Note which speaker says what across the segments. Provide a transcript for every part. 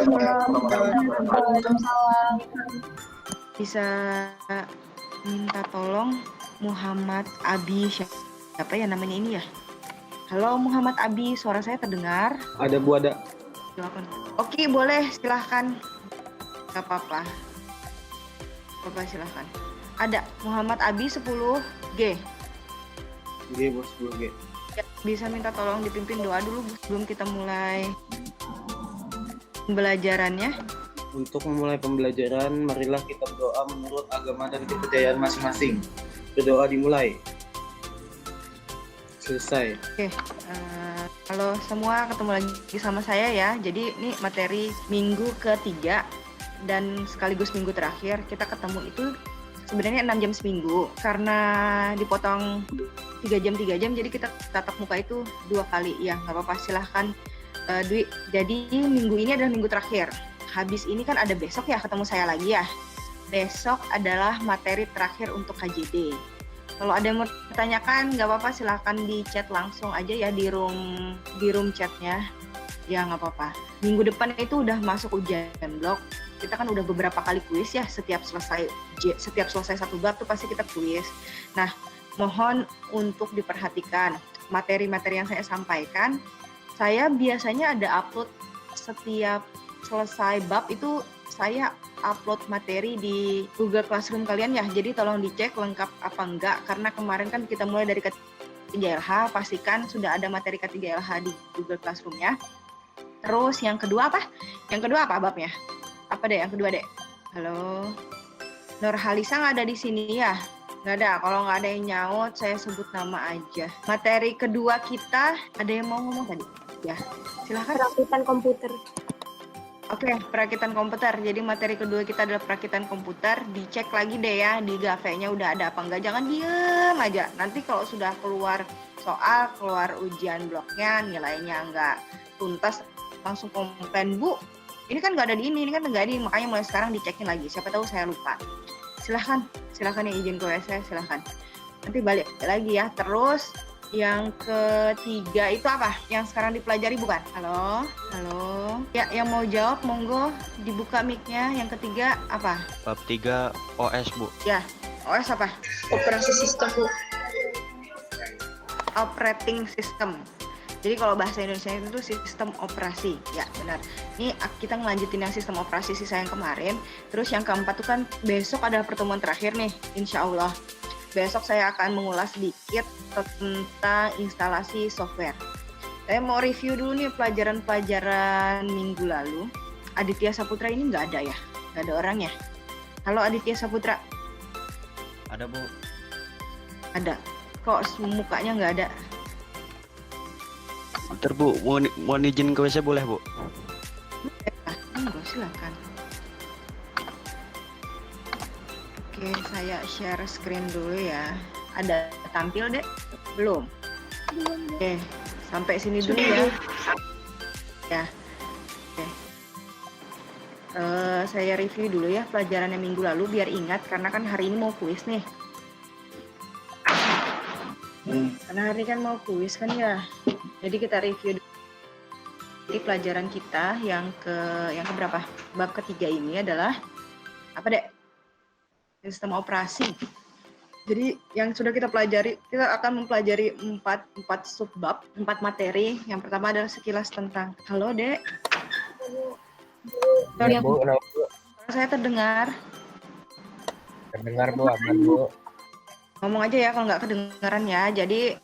Speaker 1: Waalaikumsalam.
Speaker 2: Bisa minta tolong Muhammad Abi, siapa ya namanya ini ya? Halo Muhammad Abi, suara saya terdengar?
Speaker 3: Ada Bu, ada.
Speaker 2: Silakan. Oke, boleh, silahkan. Gak apa-apa. Silahkan. Ada Muhammad Abi 10G.
Speaker 3: G, bos, 10G.
Speaker 2: Ya, bisa minta tolong dipimpin doa dulu sebelum kita mulai pembelajarannya.
Speaker 3: Untuk memulai pembelajaran, marilah kita berdoa menurut agama dan kepercayaan masing-masing. Berdoa dimulai. Selesai.
Speaker 2: Oke, halo semua, ketemu lagi sama saya ya. Jadi ini materi minggu ketiga dan sekaligus minggu terakhir. Kita ketemu itu sebenarnya 6 jam seminggu. Karena dipotong 3 jam, jadi kita tatap muka itu 2 kali. Ya, nggak apa-apa, silahkan Dwi. Jadi minggu ini adalah minggu terakhir. Habis ini kan ada besok ya, ketemu saya lagi ya. Besok adalah materi terakhir untuk KJD. Kalau ada yang mau ditanyakan, nggak apa-apa, silahkan di chat langsung aja ya di room chatnya. Ya nggak apa-apa. Minggu depan itu udah masuk ujian blok. Kita kan udah beberapa kali kuis ya. Setiap selesai satu bab tuh pasti kita kuis. Nah, mohon untuk diperhatikan materi-materi yang saya sampaikan. Saya biasanya ada upload setiap selesai bab itu, saya upload materi di Google Classroom kalian ya. Jadi tolong dicek lengkap apa enggak, karena kemarin kan kita mulai dari K3LH, pastikan sudah ada materi K3LH di Google Classroom ya. Terus yang kedua apa? Yang kedua apa babnya? Apa deh yang kedua deh? Halo, Nur Halisa nggak ada di sini ya? Nggak ada. Kalau nggak ada yang nyaut, saya sebut nama aja. Materi kedua kita, ada yang mau ngomong tadi? Ya, silahkan.
Speaker 1: Perakitan komputer.
Speaker 2: Oke, perakitan komputer. Jadi materi kedua kita adalah perakitan komputer. Dicek lagi deh ya di GAVE-nya udah ada apa enggak. Jangan diem aja. Nanti kalau sudah keluar soal, keluar ujian bloknya, nilainya enggak tuntas, langsung komplain, Bu. Ini kan nggak ada di ini kan nggak ada di, makanya mulai sekarang dicekin lagi. Siapa tahu saya lupa. Silahkan yang izin ke WC, silahkan. Nanti balik lagi ya. Terus yang ketiga itu apa? Yang sekarang dipelajari bukan? Halo? Ya, yang mau jawab monggo dibuka mic-nya. Yang ketiga apa?
Speaker 4: Bab 3 OS, Bu.
Speaker 2: Ya, OS apa?
Speaker 1: Operasi sistem, Bu.
Speaker 2: Operating System. Jadi kalau bahasa Indonesia itu sistem operasi. Ya, benar. Ini kita ngelanjutin yang sistem operasi sisa yang kemarin. Terus yang keempat itu kan besok adalah pertemuan terakhir nih, insya Allah. Besok saya akan mengulas sedikit tentang instalasi software. Saya mau review dulu nih pelajaran-pelajaran minggu lalu. Aditya Saputra ini nggak ada ya? Nggak ada orangnya. Halo Aditya Saputra.
Speaker 4: Ada, Bu.
Speaker 2: Ada. Kok mukanya nggak ada?
Speaker 4: Bentar, Bu. Mau izin ke WC boleh, Bu?
Speaker 2: Monggo, silakan. Oke, saya share screen dulu ya. Ada tampil, Dek? Belum? Oke, sampai sini dulu ya. Ya. Oke. Saya review dulu ya pelajarannya minggu lalu biar ingat, karena kan hari ini mau kuis nih. Karena hari ini kan mau kuis kan ya. Jadi kita review dulu. Jadi pelajaran kita yang keberapa? Bab ketiga ini adalah apa, Dek? Sistem operasi. Jadi yang sudah kita pelajari, kita akan mempelajari 4 subbab, 4 materi. Yang pertama adalah sekilas tentang, halo Dek.
Speaker 5: Ya, Bu, kenapa, Bu?
Speaker 2: Saya terdengar.
Speaker 5: Terdengar, Bu, aman, Bu.
Speaker 2: Ngomong aja ya kalau nggak kedengaran ya. Jadi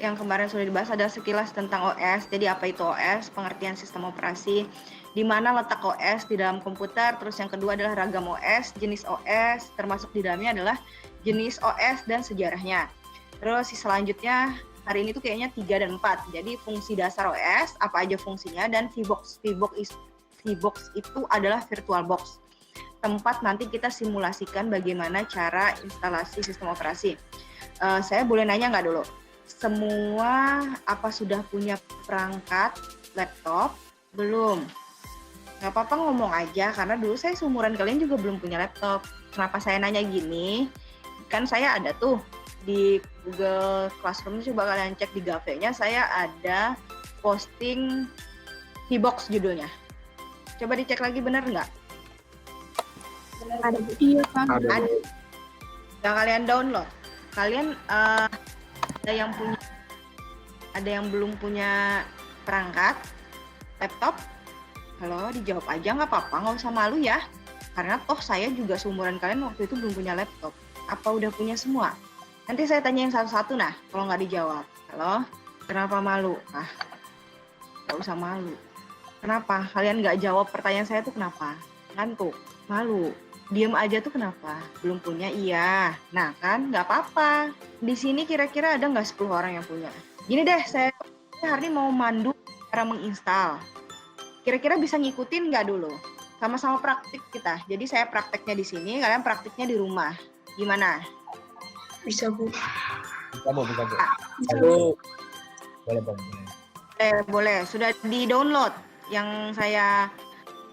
Speaker 2: yang kemarin sudah dibahas adalah sekilas tentang OS. Jadi apa itu OS, pengertian sistem operasi, di mana letak OS di dalam komputer. Terus yang kedua adalah ragam OS, jenis OS, termasuk di dalamnya adalah jenis OS dan sejarahnya. Terus selanjutnya hari ini tuh kayaknya 3 dan 4. Jadi fungsi dasar OS, apa aja fungsinya, dan VBox. VBox itu adalah virtual box. Tempat nanti kita simulasikan bagaimana cara instalasi sistem operasi. Saya boleh nanya nggak dulu? Semua apa sudah punya perangkat laptop? Belum? Nggak apa-apa ngomong aja, karena dulu saya seumuran kalian juga belum punya laptop. Kenapa saya nanya gini? Kan saya ada tuh di Google Classroom, coba kalian cek di GAVE-nya, saya ada posting VBox judulnya. Coba dicek lagi benar nggak?
Speaker 1: Ada Bu. Iya, Kak.
Speaker 2: Ada. Yang kalian download. Kalian ada yang belum punya perangkat laptop? Halo, dijawab aja nggak apa-apa, nggak usah malu ya. Karena toh saya juga seumuran kalian waktu itu belum punya laptop. Apa udah punya semua? Nanti saya tanyain satu-satu nah, kalau nggak dijawab. Halo, kenapa malu? Ah, nggak usah malu. Kenapa? Kalian nggak jawab pertanyaan saya tuh kenapa? Ngantuk, malu, diem aja tuh kenapa? Belum punya? Iya. Nah kan, nggak apa-apa. Di sini kira-kira ada nggak 10 orang yang punya? Gini deh, saya hari ini mau mandu cara menginstal. Kira-kira bisa ngikutin nggak dulu? Sama-sama praktik kita. Jadi saya prakteknya di sini, kalian praktiknya di rumah. Gimana?
Speaker 1: Bisa, Bu.
Speaker 5: Bisa Bu.
Speaker 1: Bisa,
Speaker 5: Lalu boleh Bu.
Speaker 2: Boleh. Sudah di-download yang saya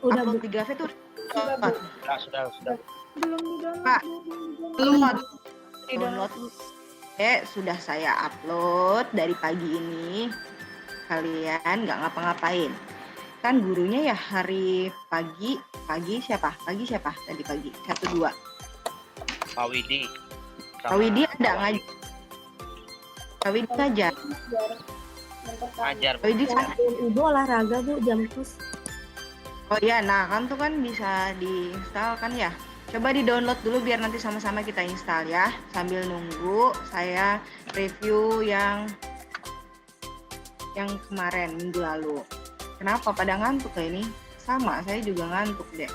Speaker 1: Udah, Bu.
Speaker 2: upload di Gave tuh.
Speaker 5: Sudah.
Speaker 1: Belum di-download.
Speaker 2: Pak.
Speaker 1: Belum.
Speaker 2: Download. Sudah saya upload dari pagi ini. Kalian nggak ngapa-ngapain. Kan gurunya ya hari pagi siapa? Pagi siapa tadi pagi? 1, 2.
Speaker 5: Pak Widi.
Speaker 2: Pak Widi ada ngajar. Pak Widi ngajar.
Speaker 5: Ngajar.
Speaker 2: Pak Widi
Speaker 1: Ibu olahraga, Bu, jam kus.
Speaker 2: Oh iya, nah kan tuh kan bisa diinstal kan ya. Coba di-download dulu biar nanti sama-sama kita install ya. Sambil nunggu saya review yang kemarin minggu lalu. Kenapa pada ngantuk kayak ini? Sama, saya juga ngantuk deh.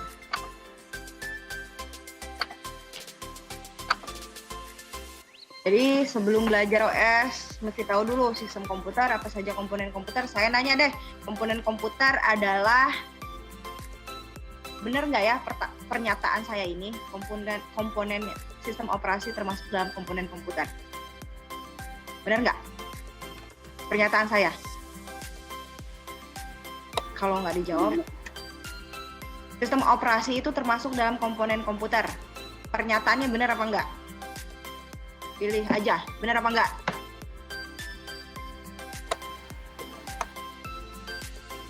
Speaker 2: Jadi sebelum belajar OS, mesti tahu dulu sistem komputer, apa saja komponen komputer. Saya nanya deh, komponen komputer adalah, benar nggak ya pernyataan saya ini, komponen sistem operasi termasuk dalam komponen komputer? Benar nggak pernyataan saya? Kalau nggak dijawab, sistem operasi itu termasuk dalam komponen komputer. Pernyataannya benar apa enggak? Pilih aja, benar apa enggak?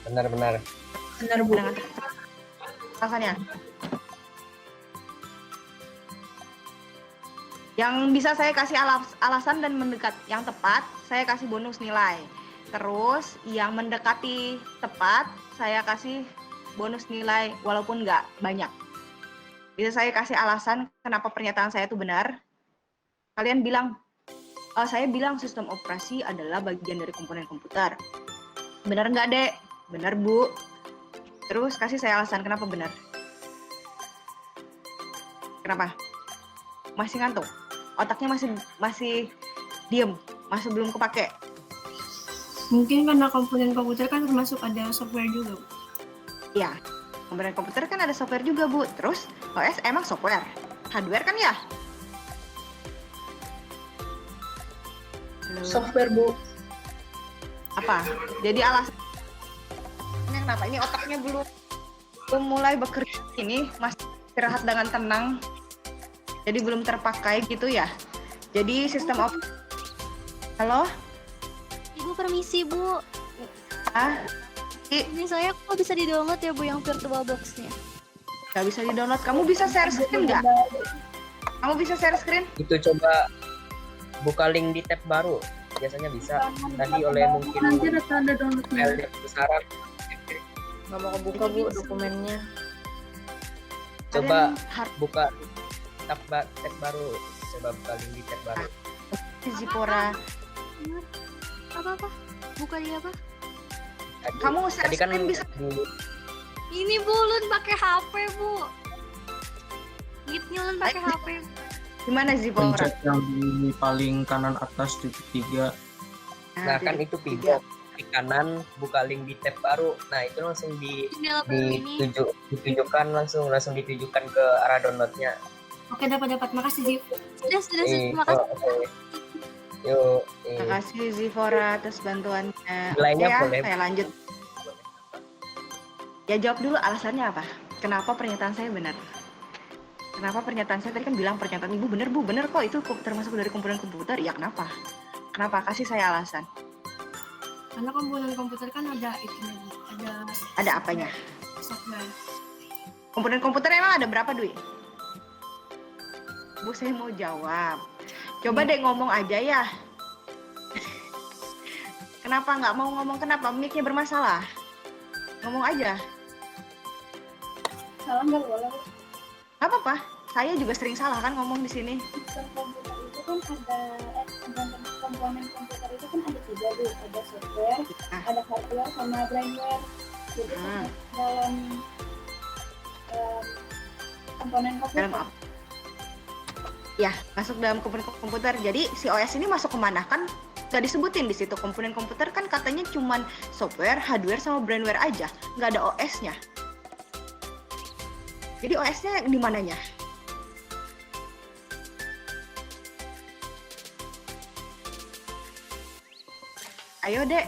Speaker 5: Benar.
Speaker 1: Benar, Bu.
Speaker 2: Dengan alasannya. Yang bisa saya kasih alasan dan mendekat yang tepat, saya kasih bonus nilai. Terus yang mendekati tepat, saya kasih bonus nilai walaupun nggak banyak. Bisa saya kasih alasan kenapa pernyataan saya itu benar. Kalian bilang, saya bilang sistem operasi adalah bagian dari komponen komputer. Benar nggak, Dek? Benar, Bu. Terus kasih saya alasan kenapa benar. Kenapa? Masih ngantuk? Otaknya masih diem, masih belum kepake.
Speaker 1: Mungkin karena komponen komputer kan termasuk ada software juga, Bu.
Speaker 2: Iya, komponen komputer kan ada software juga, Bu. Terus OS emang software, hardware kan ya?
Speaker 1: Software, Bu.
Speaker 2: Apa? Jadi alasan kenapa ini otaknya belum mulai bekerja, ini masih istirahat dengan tenang, jadi belum terpakai gitu ya. Jadi sistem halo?
Speaker 6: Ibu permisi, Bu.
Speaker 2: Ini
Speaker 6: Ini saya kok bisa di-download ya, Bu, yang virtual box-nya?
Speaker 2: nggak bisa di-download. Kamu bisa share screen nggak? Kamu bisa share screen?
Speaker 5: Itu coba buka link di tab baru. Biasanya bisa. Tadi oleh mungkin
Speaker 1: Nanti ada tanda downloadnya.
Speaker 5: file yang besaran.
Speaker 1: Nggak mau kebuka, Bu, dokumennya.
Speaker 5: Coba
Speaker 2: Kalian
Speaker 5: buka tab baru. Coba buka link di tab baru.
Speaker 2: Zipora.
Speaker 6: Apa? Buka dia apa?
Speaker 2: Kamu share
Speaker 5: Tadi kan
Speaker 2: screen bisa?
Speaker 6: Ini, Bu, Lun pakai HP, Bu. Gitnya Lun pakai HP.
Speaker 2: Gimana Zipora?
Speaker 7: Pencet yang di paling kanan atas titik 3.
Speaker 5: Nah kan itu pivot di kanan, buka link di tab baru. Nah itu langsung
Speaker 6: Email baru ini.
Speaker 5: ditujukan langsung ditujukan ke arah downloadnya.
Speaker 1: Oke, dapat. Makasih, Zip.
Speaker 6: Sudah, terima kasih.
Speaker 5: Oke. Yuk.
Speaker 2: Terima kasih Zipora atas bantuannya.
Speaker 5: Nilainya
Speaker 2: Oke ya,
Speaker 5: boleh.
Speaker 2: saya lanjut. Ya jawab dulu alasannya apa? Kenapa pernyataan saya benar? Kenapa pernyataan saya tadi kan bilang pernyataan Ibu benar, Bu, benar kok itu termasuk dari komponen komputer. Ya kenapa? Kenapa? Kasih saya alasan.
Speaker 1: Karena komponen komputer kan ada itu, Bu. Ada
Speaker 2: Ada apanya?
Speaker 1: software.
Speaker 2: Komponen komputer emang ada berapa, Dwi? Bu, saya mau jawab. Coba deh ngomong aja ya. Kenapa nggak mau ngomong? Kenapa? Mic-nya bermasalah. Ngomong aja.
Speaker 8: Salah nggak boleh.
Speaker 2: Nggak apa-apa. Saya juga sering salah kan ngomong di sini.
Speaker 8: Sistem komputer itu kan komponen komputer itu kan ada 3 tuh, ada software,
Speaker 2: Nah.
Speaker 8: ada hardware sama brainware. Jadi dalam komponen komputer.
Speaker 2: Dalam apa? Ya, masuk dalam komponen komputer. Jadi si OS ini masuk kemana kan? Nggak disebutin di situ. Komponen komputer kan katanya cuman software, hardware, sama brainware aja. Nggak ada OS-nya. Jadi OS-nya di mananya? Ayo, Dek.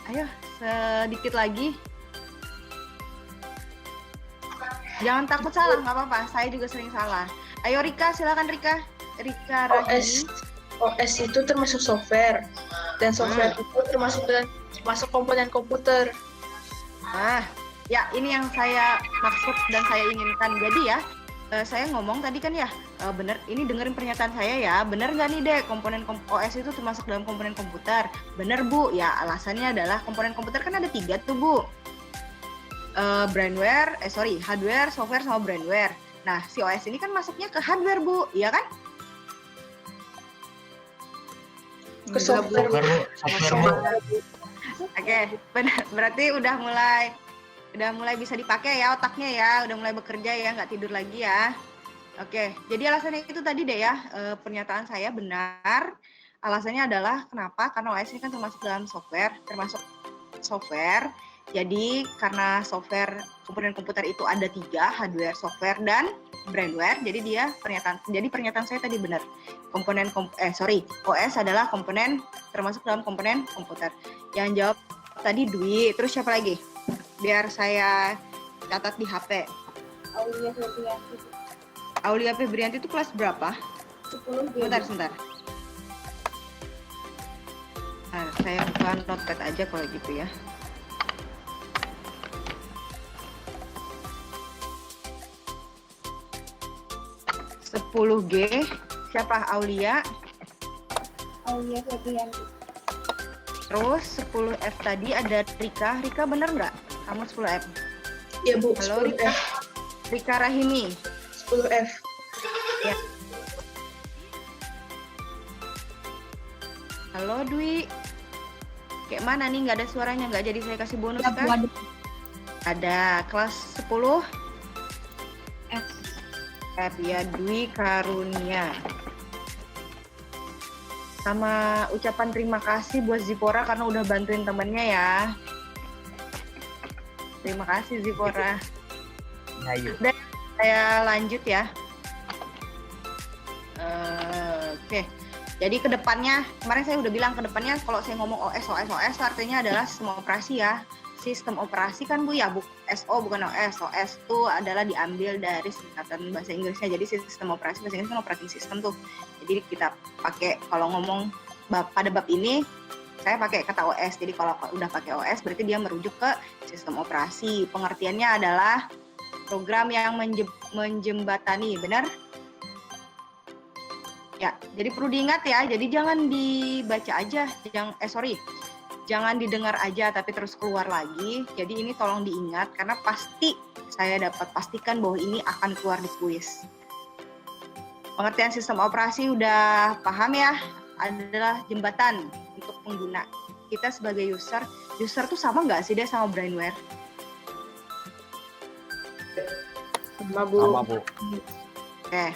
Speaker 2: Ayo, sedikit lagi. Jangan takut salah, nggak apa-apa. Saya juga sering salah. Ayo, Rika, silakan Rika. Rika Rahimi.
Speaker 9: OS itu termasuk software dan software itu termasuk komponen komputer.
Speaker 2: Nah, ya ini yang saya maksud dan saya inginkan. Jadi ya, saya ngomong tadi kan ya, bener, ini dengerin pernyataan saya ya, bener nggak nih Dek, komponen OS itu termasuk dalam komponen komputer? Bener Bu, ya alasannya adalah komponen komputer kan ada 3 tuh Bu. Hardware, software, sama brainware. Nah, si OS ini kan masuknya ke hardware Bu, iya kan?
Speaker 9: Ke software.
Speaker 2: Oke, benar. Berarti udah mulai bisa dipakai ya otaknya ya, udah mulai bekerja ya, nggak tidur lagi ya. Oke, jadi alasannya itu tadi deh ya, pernyataan saya benar. Alasannya adalah kenapa? Karena OS ini kan termasuk dalam software. Jadi karena software komponen komputer itu ada 3, hardware, software, dan brainware. Jadi pernyataan saya tadi benar. OS adalah komponen termasuk dalam komponen komputer. Yang jawab tadi Dwi, terus siapa lagi? Biar saya catat di HP.
Speaker 8: Aulia Febrianti.
Speaker 2: Aulia Febrianti itu kelas berapa?
Speaker 8: 10 G.
Speaker 2: Sebentar. Nah, saya buka notepad aja kalau gitu ya. G. Siapa? Aulia.
Speaker 8: Aulia Febrianti.
Speaker 2: Terus 10F tadi ada Rika. Rika bener nggak? Kamu 10F?
Speaker 9: Ya Bu,
Speaker 2: Halo
Speaker 9: 10F.
Speaker 2: Rika. Rika Rahimi.
Speaker 9: 10F.
Speaker 2: Ya. Halo Dwi. Kayak mana nih? Nggak ada suaranya, nggak jadi saya kasih bonus kan? Ada kelas 10 F ya, Dwi Karunia. Sama ucapan terima kasih buat Zipora karena udah bantuin temennya ya. Terima kasih Zipora.
Speaker 5: Ayo.
Speaker 2: Dan saya lanjut ya. Oke. Jadi kedepannya, kemarin saya udah bilang kedepannya kalau saya ngomong OS artinya adalah sistem operasi ya. Sistem operasi kan Bu ya, SO bukan OS. OS itu adalah diambil dari singkatan bahasa Inggrisnya. Jadi sistem operasi bahasa Inggris kan operating system tuh. Jadi kita pakai kalau ngomong pada bab ini saya pakai kata OS. Jadi kalau udah pakai OS berarti dia merujuk ke sistem operasi. Pengertiannya adalah program yang menjembatani, benar? Ya, jadi perlu diingat ya. Jadi jangan dibaca aja, jangan didengar aja tapi terus keluar lagi. Jadi ini tolong diingat karena pasti saya dapat pastikan bahwa ini akan keluar di kuis. Pengertian sistem operasi udah paham ya? Adalah jembatan untuk pengguna. Kita sebagai user tuh sama nggak sih dia sama brainware?
Speaker 9: Sama Bu.
Speaker 4: Sama Bu.
Speaker 2: Oke.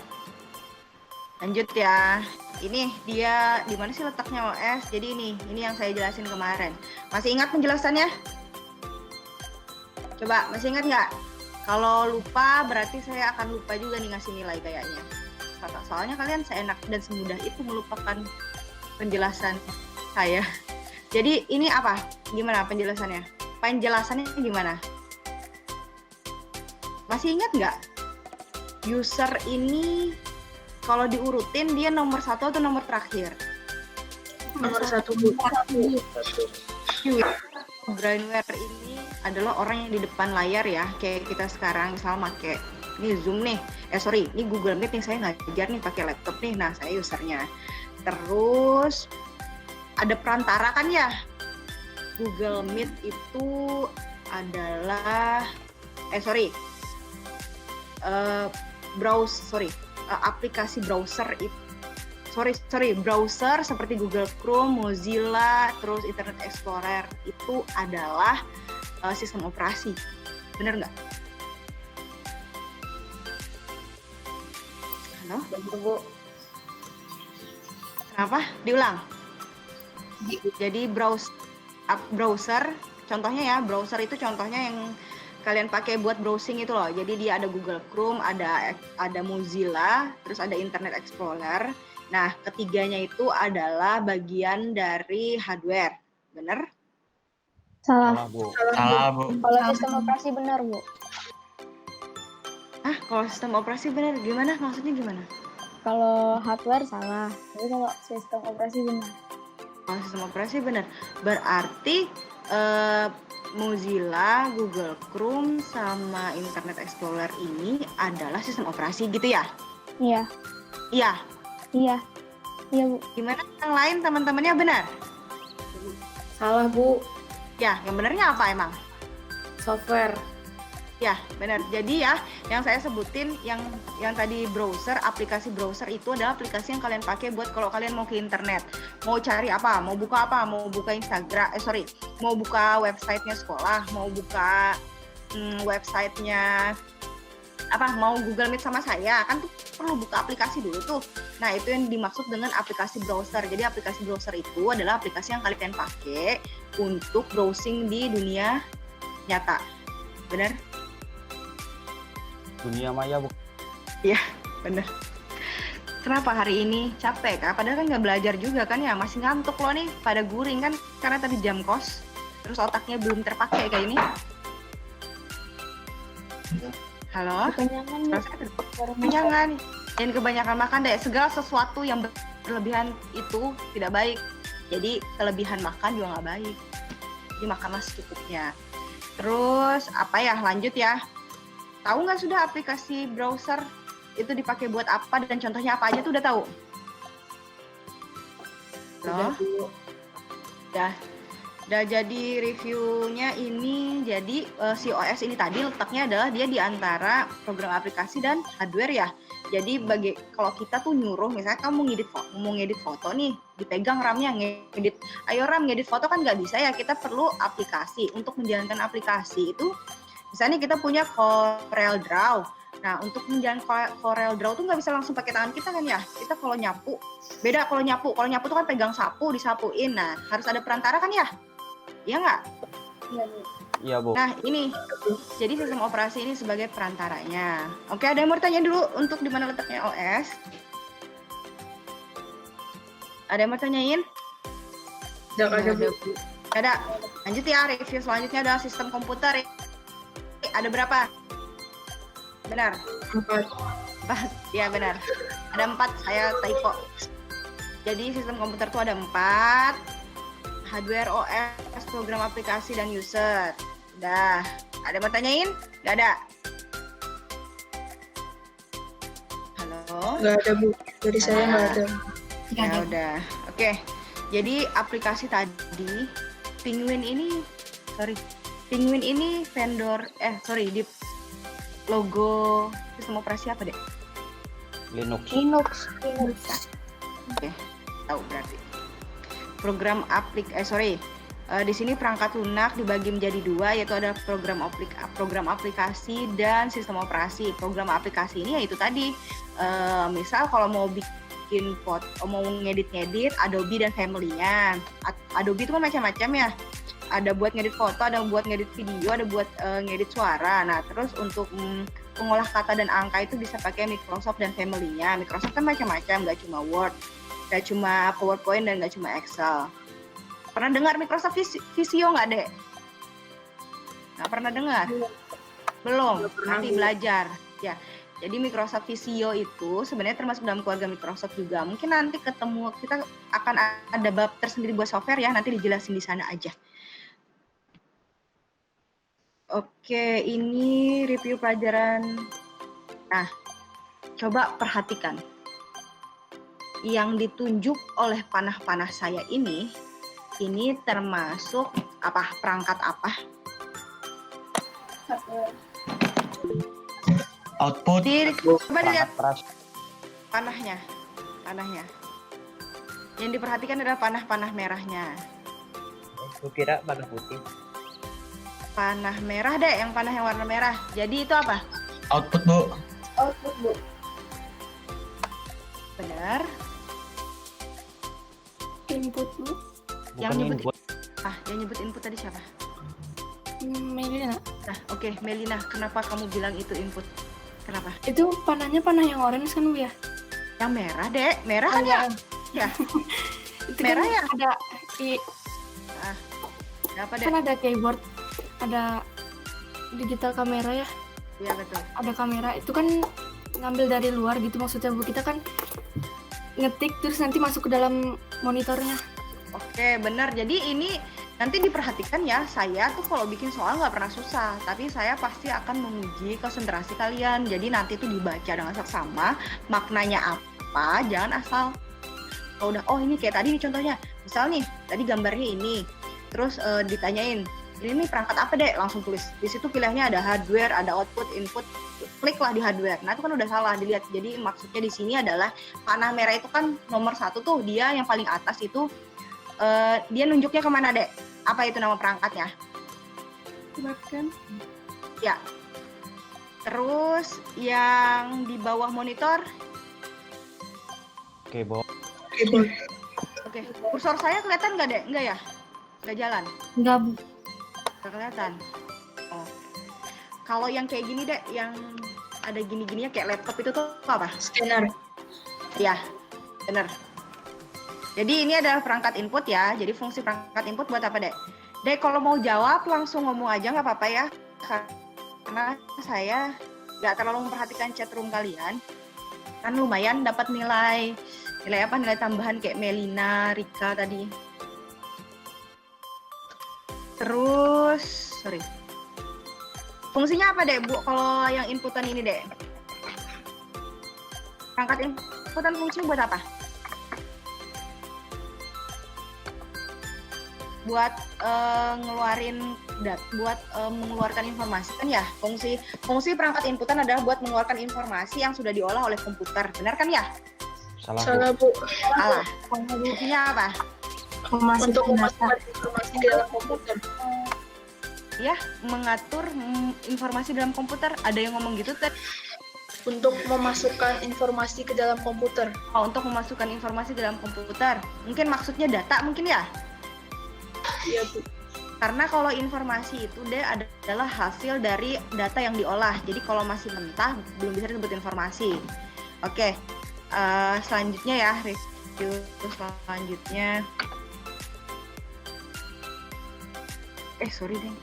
Speaker 2: Lanjut ya. Ini dia di mana sih letaknya OS? Jadi ini yang saya jelasin kemarin. Masih ingat penjelasannya? Coba, masih ingat nggak? Kalau lupa berarti saya akan lupa juga nih ngasih nilai kayaknya. Soalnya kalian seenak dan semudah itu melupakan penjelasan saya. Jadi ini apa? Gimana penjelasannya? Penjelasannya gimana? Masih ingat nggak? User ini kalau diurutin dia nomor 1 atau nomor terakhir?
Speaker 9: Nomor 1 Bu.
Speaker 2: brainware ini adalah orang yang di depan layar ya, kayak kita sekarang misal pakai ini Zoom nih, ini Google Meet nih, saya ngajar nih pakai laptop nih, nah saya usernya. Terus ada perantara kan ya, Google Meet itu adalah aplikasi browser itu browser seperti Google Chrome, Mozilla, terus Internet Explorer itu adalah sistem operasi. Bener nggak? Halo?
Speaker 8: Bu.
Speaker 2: Kenapa? Diulang. Jadi browser, contohnya ya, browser itu contohnya yang kalian pakai buat browsing itu loh. Jadi dia ada Google Chrome, ada Mozilla, terus ada Internet Explorer. Nah, ketiganya itu adalah bagian dari hardware. Bener?
Speaker 8: Salah.
Speaker 7: Bu.
Speaker 8: Kalau sistem operasi benar, Bu.
Speaker 2: Kalau sistem operasi bener, gimana? Maksudnya gimana?
Speaker 8: Kalau hardware salah, tapi kalau sistem operasi benar.
Speaker 2: Kalau sistem operasi bener. Berarti Mozilla, Google Chrome, sama Internet Explorer ini adalah sistem operasi gitu ya?
Speaker 8: Iya.
Speaker 2: Iya.
Speaker 8: Iya. Iya, Bu.
Speaker 2: Gimana yang lain teman-temannya benar?
Speaker 9: Salah, Bu.
Speaker 2: Ya, yang benernya apa emang?
Speaker 9: Software.
Speaker 2: Ya, benar. Jadi ya, yang saya sebutin yang tadi browser, aplikasi browser itu adalah aplikasi yang kalian pakai buat kalau kalian mau ke internet. Mau cari apa, mau buka apa, mau buka Instagram, mau buka websitenya sekolah, mau buka websitenya mau Google Meet sama saya, kan tuh perlu buka aplikasi dulu tuh. Nah, itu yang dimaksud dengan aplikasi browser. Jadi aplikasi browser itu adalah aplikasi yang kalian pakai untuk browsing di dunia nyata. Benar?
Speaker 4: Dunia maya, Bu.
Speaker 2: Iya, bener. Kenapa hari ini capek, Kak? Padahal kan nggak belajar juga kan ya, masih ngantuk loh nih, pada guring kan karena tadi jam kos, terus otaknya belum terpakai kayak ini. Halo?
Speaker 8: Kekenyangan, Bu.
Speaker 2: Kekenyangan. Jangan kebanyakan makan deh, segala sesuatu yang berlebihan itu tidak baik. Jadi kelebihan makan juga nggak baik. Jadi makanlah secukupnya. Terus lanjut ya. Tahu nggak sudah aplikasi browser itu dipakai buat apa dan contohnya apa aja tuh udah tahu? Udah jadi reviewnya ini. Jadi si OS ini tadi letaknya adalah dia di antara program aplikasi dan hardware ya. Jadi kalau kita tuh nyuruh, misalnya kamu mau ngedit foto nih, dipegang RAM-nya ngedit. Ayo RAM ngedit foto kan nggak bisa ya. Kita perlu aplikasi. Untuk menjalankan aplikasi itu, misalnya kita punya Corel Draw. Nah, untuk menjalankan Corel Draw tuh nggak bisa langsung pakai tangan kita kan ya. Kita kalau nyapu, beda kalau nyapu. Kalau nyapu tuh kan pegang sapu, disapuin. Nah, harus ada perantara kan ya? Iya nggak?
Speaker 8: Iya, Bu.
Speaker 4: Iya, Bu.
Speaker 2: Nah, ini. Jadi sistem operasi ini sebagai perantaranya. Oke, ada yang mau tanya dulu untuk di mana letaknya OS? Ada yang mau tanyain? Ada. Lanjut ya, review selanjutnya adalah sistem komputer. Ada berapa? Benar? 4. Ya, benar. Ada 4, saya typo. Jadi sistem komputer itu ada 4. Hardware, OS, program aplikasi, dan user. Udah. Ada mau tanyain? Nggak ada? Halo?
Speaker 9: Nggak ada, Bu. Dari saya nggak ada.
Speaker 2: Ya udah. Oke. Jadi aplikasi tadi, Penguin ini vendor, di logo sistem operasi apa deh?
Speaker 4: Linux.
Speaker 2: Oke, tahu berarti. Program di sini perangkat lunak dibagi menjadi 2, yaitu ada program aplikasi dan sistem operasi. Program aplikasi ini yaitu tadi, misal kalau mau bikin foto, mau ngedit Adobe dan family-nya. Adobe itu kan macam-macam ya. Ada buat ngedit foto, ada buat ngedit video, ada buat ngedit suara. Nah, terus untuk pengolah kata dan angka itu bisa pakai Microsoft dan family-nya. Microsoft kan macam-macam, nggak cuma Word, nggak cuma PowerPoint, dan nggak cuma Excel. Pernah dengar Microsoft Visio nggak, Dek? Nggak pernah dengar? Belum, nanti belajar. Ya, jadi Microsoft Visio itu sebenarnya termasuk dalam keluarga Microsoft juga. Mungkin nanti kita akan ada bab tersendiri buat software ya, nanti dijelasin di sana aja. Oke, ini review pelajaran. Nah, coba perhatikan. Yang ditunjuk oleh panah-panah saya ini termasuk apa? Perangkat apa?
Speaker 8: Hardware.
Speaker 7: Output.
Speaker 2: Coba dilihat
Speaker 4: Keras.
Speaker 2: panahnya. Yang diperhatikan adalah panah-panah merahnya.
Speaker 5: Aku kira panah putih.
Speaker 2: Panah merah deh, yang panah yang warna merah. Jadi itu apa?
Speaker 7: Output, Bu.
Speaker 8: Output, Bu.
Speaker 2: Benar.
Speaker 1: Input Bu.
Speaker 2: Yang
Speaker 4: Bukan
Speaker 2: nyebut
Speaker 4: input.
Speaker 2: yang nyebut input tadi siapa?
Speaker 1: Melina.
Speaker 2: Nah, oke, Melina, kenapa kamu bilang itu input? Kenapa?
Speaker 1: Itu panahnya panah yang orange kan Bu ya?
Speaker 2: Yang merah, Dek. Merah kan ya? Ya.
Speaker 1: Itu
Speaker 2: Merah
Speaker 1: kan
Speaker 2: ya?
Speaker 1: ada
Speaker 2: Apa, Dek?
Speaker 1: kan ada keyboard, ada digital kamera ya.
Speaker 2: Iya, betul.
Speaker 1: Ada kamera itu kan ngambil dari luar gitu maksudnya Bu. Kita kan ngetik terus nanti masuk ke dalam monitornya.
Speaker 2: Oke, benar. Jadi ini nanti diperhatikan ya, saya tuh kalau bikin soal nggak pernah susah, tapi saya pasti akan menguji konsentrasi kalian. Jadi nanti tuh dibaca dengan seksama, maknanya apa, jangan asal kalau udah, oh ini kayak tadi nih contohnya, misal nih, tadi gambarnya ini, terus ditanyain, ini nih perangkat apa deh, langsung tulis. Di situ pilihannya ada hardware, ada output, input, kliklah di hardware. Nah itu kan udah salah dilihat. Jadi maksudnya di sini adalah panah merah itu kan nomor 1 tuh, dia yang paling atas itu dia nunjuknya kemana dek? Apa itu nama perangkatnya?
Speaker 1: Bahkan
Speaker 2: Ya. Terus yang di bawah monitor,
Speaker 4: Oke, Bo.
Speaker 2: oke. Kursor saya kelihatan nggak dek? Nggak ya? Nggak jalan?
Speaker 1: enggak Bu.
Speaker 2: Nggak kelihatan. Oh. Kalau yang kayak gini dek, yang ada gini-gininya kayak laptop itu tuh apa?
Speaker 9: Scanner.
Speaker 2: Ya, bener. Jadi ini adalah perangkat input ya. Jadi fungsi perangkat input buat apa, Dek? Dek, kalau mau jawab langsung ngomong aja nggak apa-apa ya. Karena saya nggak terlalu memperhatikan chat room kalian. Kan lumayan dapat nilai apa? Nilai tambahan kayak Melina, Rika tadi. Terus, sorry. Fungsinya apa, Dek, Bu? Kalau yang inputan ini, Dek? Perangkat inputan fungsinya buat apa? Buat mengeluarkan informasi kan ya. Fungsi perangkat inputan adalah buat mengeluarkan informasi yang sudah diolah oleh komputer. Benar kan ya?
Speaker 4: Salah,
Speaker 9: Bu.
Speaker 4: Bu.
Speaker 2: Salah. Fungsinya apa?
Speaker 9: Untuk memasukkan informasi ke dalam komputer.
Speaker 2: Ya, mengatur informasi dalam komputer. Ada yang ngomong gitu tadi.
Speaker 9: Untuk memasukkan informasi ke dalam komputer.
Speaker 2: Oh, untuk memasukkan informasi dalam komputer. Mungkin maksudnya data mungkin ya?
Speaker 9: Iya, Bu.
Speaker 2: Karena kalau informasi itu adalah hasil dari data yang diolah. Jadi kalau masih mentah belum bisa disebut informasi. Oke, selanjutnya ya, review selanjutnya. Sorry deh.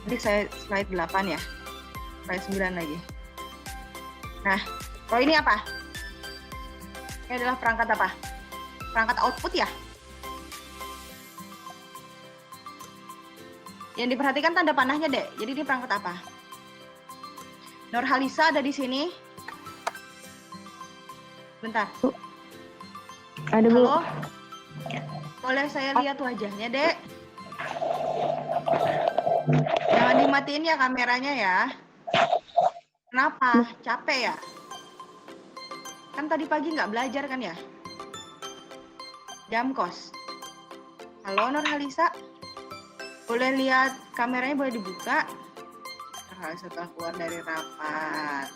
Speaker 2: Tadi saya slide 8 ya. Slide 9 lagi. Nah, kalau ini apa? Ini adalah perangkat apa? Perangkat output ya? Yang diperhatikan tanda panahnya, Dek. Jadi ini perangkat apa? Nurhalisa ada di sini. Bentar.
Speaker 10: Ada, Bu.
Speaker 2: Halo? Boleh saya lihat wajahnya, Dek? Jangan dimatiin ya kameranya ya. Kenapa? Capek ya? Kan tadi pagi nggak belajar kan ya? Jam kos. Halo Nurhalisa? Boleh lihat kameranya, boleh dibuka? Setelah keluar dari rapat.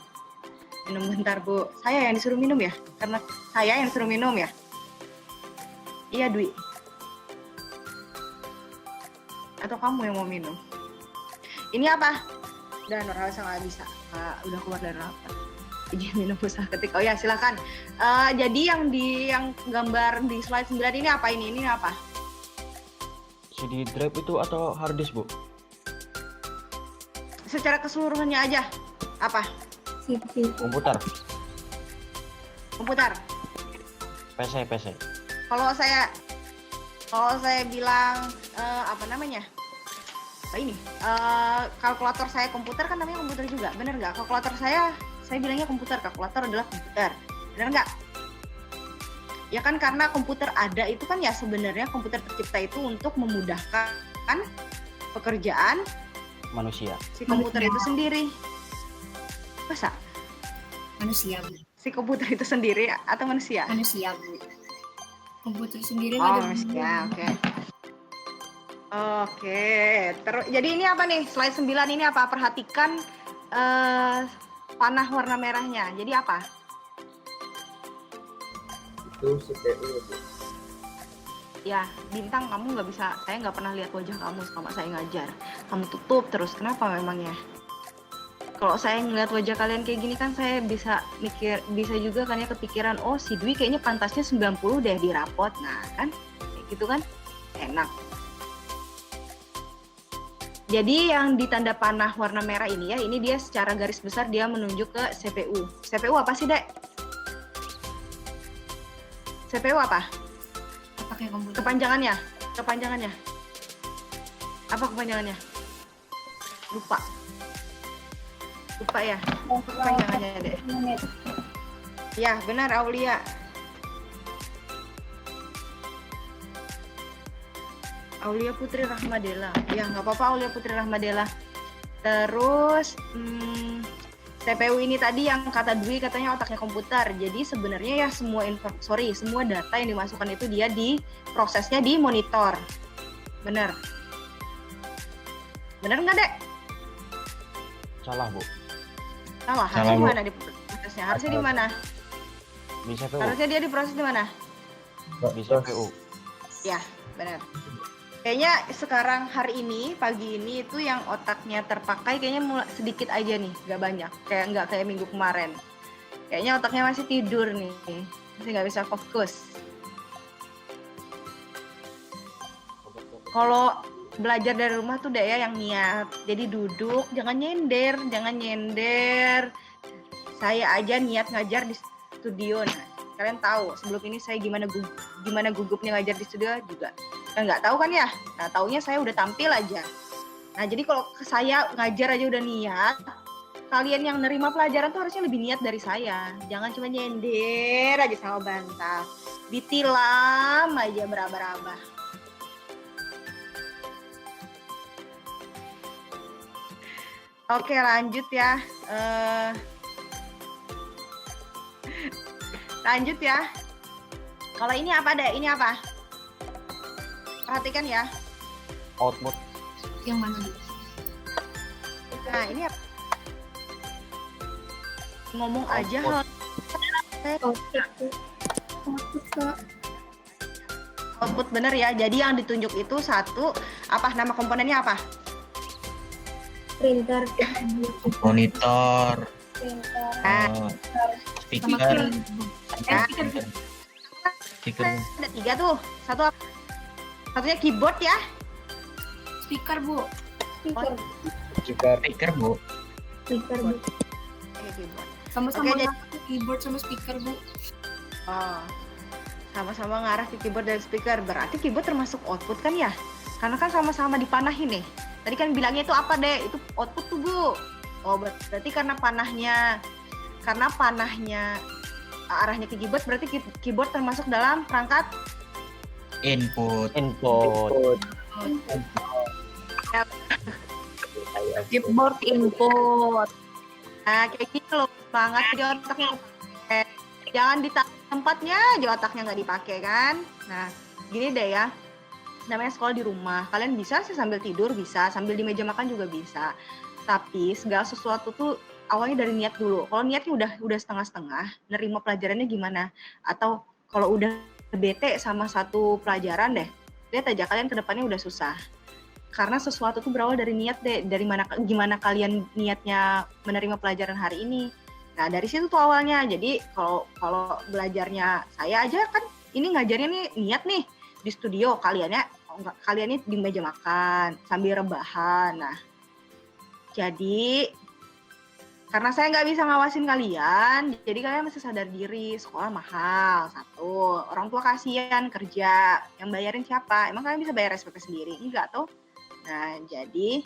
Speaker 2: Minum bentar, Bu. Saya yang disuruh minum ya? Karena saya yang disuruh minum ya? Iya, Dwi. Atau kamu yang mau minum? Ini apa? Udah, Nurhalisa nggak bisa. Udah keluar dari rapat. Izin minum usaha ketik. Oh ya, silakan. Jadi yang gambar di slide 9 ini apa ini? Ini apa?
Speaker 4: CD drive itu atau hard disk, Bu?
Speaker 2: Secara keseluruhannya aja. Apa?
Speaker 4: Komputer,
Speaker 2: Komputer.
Speaker 4: PC.
Speaker 2: Kalau saya bilang apa namanya? ini kalkulator saya komputer kan namanya komputer juga, bener nggak? Kalkulator saya bilangnya komputer, kalkulator adalah komputer, bener nggak? Ya kan karena komputer ada itu kan ya sebenarnya komputer tercipta itu untuk memudahkan pekerjaan
Speaker 4: Manusia.
Speaker 2: si komputer itu sendiri. Masa?
Speaker 1: Manusia, Bu.
Speaker 2: Si komputer itu sendiri atau manusia?
Speaker 1: Manusia, Bu. Komputer sendiri
Speaker 2: Oh,
Speaker 1: nggak ada
Speaker 2: manusia, oke. Oke, terus jadi ini apa nih? Slide 9 ini apa? Perhatikan panah warna merahnya. Jadi apa?
Speaker 7: Itu CPU.
Speaker 2: Ya, Bintang, kamu nggak bisa, saya nggak pernah lihat wajah kamu selama saya ngajar. Kamu tutup terus, kenapa memangnya? Kalau saya ngeliat wajah kalian kayak gini kan saya bisa mikir, bisa juga kan ya kepikiran, oh si Dwi kayaknya pantasnya 90 deh di rapot. Nah kan, kayak gitu kan, enak. Jadi yang ditanda panah warna merah ini ya, ini dia secara garis besar dia menunjuk ke CPU. CPU apa sih, Dek? CPU apa?
Speaker 1: pakai komputer.
Speaker 2: Kepanjangannya? Apa kepanjangannya? Lupa ya? Kepanjangannya, Dek. Ya, benar, Aulia. Aulia Putri Rahmadela. Ya, nggak apa-apa Aulia Putri Rahmadela. Terus CPU ini tadi yang kata Dwi katanya otaknya komputer. Jadi sebenarnya ya semua data yang dimasukkan itu dia prosesnya di monitor. Bener nggak, Dek?
Speaker 4: Salah, Bu.
Speaker 2: Salah, harusnya di mana di prosesnya? Harusnya di mana?
Speaker 4: Di CPU.
Speaker 2: Harusnya dia diproses di mana?
Speaker 4: Di CPU.
Speaker 2: Ya, benar. Kayaknya sekarang hari ini, pagi ini itu yang otaknya terpakai kayaknya sedikit aja nih, nggak banyak. Nggak kayak minggu kemarin. Kayaknya otaknya masih tidur nih, masih nggak bisa fokus. Kalau belajar dari rumah tuh ya yang niat. Jadi duduk, jangan nyender. Saya aja niat ngajar di studio. Nah, kalian tahu sebelum ini saya gimana gugupnya ngajar di studio juga. Kan nggak tahu kan ya? Nah, taunya saya udah tampil aja. Nah, jadi kalau saya ngajar aja udah niat, kalian yang nerima pelajaran tuh harusnya lebih niat dari saya. Jangan cuma nyender aja sama bantal. Ditilam aja beraba-raba. Oke, lanjut ya. Lanjut ya. Kalau ini apa, Dek? Ini apa? Perhatikan ya.
Speaker 4: Output.
Speaker 1: Yang mana, Bu?
Speaker 2: Nah, ini apa? Ngomong aja. Output bener ya. Jadi yang ditunjuk itu satu, apa nama komponennya apa?
Speaker 8: Printer,
Speaker 7: Monitor, speaker,
Speaker 2: Ada 3 tuh. Satunya keyboard ya.
Speaker 1: Speaker, Bu.
Speaker 7: speaker Bu.
Speaker 2: Keyboard.
Speaker 1: Sama-sama
Speaker 2: Oke,
Speaker 1: keyboard sama speaker, Bu.
Speaker 2: Oh, sama-sama ngarah ke keyboard dan speaker. Berarti keyboard termasuk output kan ya? Karena kan sama-sama dipanahin nih. Tadi kan bilangnya itu apa, Dek? Itu output tuh, Bu. Oh, berarti karena panahnya arahnya ke keyboard, berarti keyboard termasuk dalam perangkat
Speaker 7: Input.
Speaker 6: Keyboard input.
Speaker 2: Nah, kayak gitu loh, banget jadi otaknya dipakai. Jangan di tempatnya aja otaknya nggak dipakai kan. Nah, gini deh ya, namanya sekolah di rumah. Kalian bisa sih sambil tidur, bisa sambil di meja makan juga bisa. Tapi segala sesuatu tuh awalnya dari niat dulu. Kalau niatnya udah setengah-setengah, nerima pelajarannya gimana? Atau kalau udah bete sama satu pelajaran deh, lihat aja kalian ke depannya udah susah. Karena sesuatu tuh berawal dari niat deh, gimana kalian niatnya menerima pelajaran hari ini. Nah, dari situ tuh awalnya. Jadi kalau belajarnya saya aja kan ini ngajarnya nih niat nih di studio, kaliannya di meja makan sambil rebahan. Nah, jadi karena saya nggak bisa ngawasin kalian, jadi kalian mesti sadar diri, sekolah mahal, satu. Orang tua kasihan kerja, yang bayarin siapa? Emang kalian bisa bayar SPP sendiri? Enggak tuh. Nah, jadi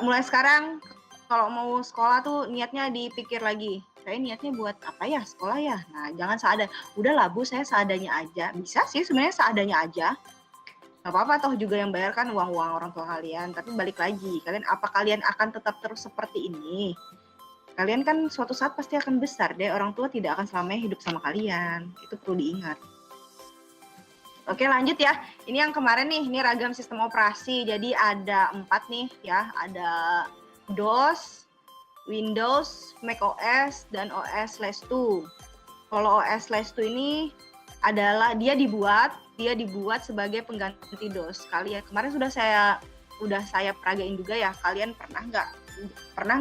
Speaker 2: mulai sekarang kalau mau sekolah tuh niatnya dipikir lagi. Saya niatnya buat apa ya sekolah ya? Nah, jangan udahlah Bu, saya seadanya aja. Bisa sih sebenarnya seadanya aja. Gak apa-apa toh juga yang bayar kan uang-uang orang tua kalian. Tapi balik lagi, kalian akan tetap terus seperti ini? Kalian kan suatu saat pasti akan besar deh. Orang tua tidak akan selamanya hidup sama kalian. Itu perlu diingat. Oke, lanjut ya. Ini yang kemarin nih, ini ragam sistem operasi. Jadi ada 4 nih ya. Ada DOS, Windows, macOS, dan OS/2. Kalau OS/2 ini adalah dia dibuat sebagai pengganti DOS. Kemarin sudah saya peragain juga ya. Kalian pernah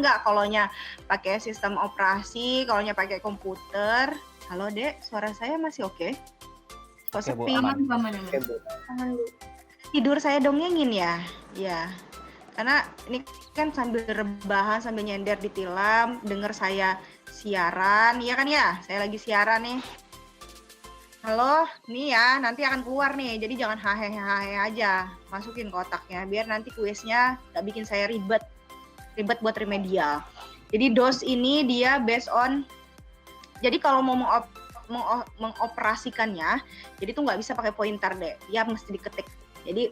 Speaker 2: nggak kalaunya pakai sistem operasi, kalaunya pakai komputer? Halo Dek, suara saya masih oke? Kok sepi?
Speaker 6: Aman.
Speaker 2: Tidur saya dongengin ya? Ya. Karena ini kan sambil rebahan, sambil nyender di tilam, denger saya siaran, iya kan ya? Saya lagi siaran nih. Halo, nih ya, nanti akan keluar nih, jadi jangan hahe aja, masukin kotaknya, biar nanti kuisnya gak bikin saya ribet buat remedial. Jadi DOS ini dia based on, jadi kalau mau mengoperasikannya, jadi tuh nggak bisa pakai pointer deh, dia mesti diketik. Jadi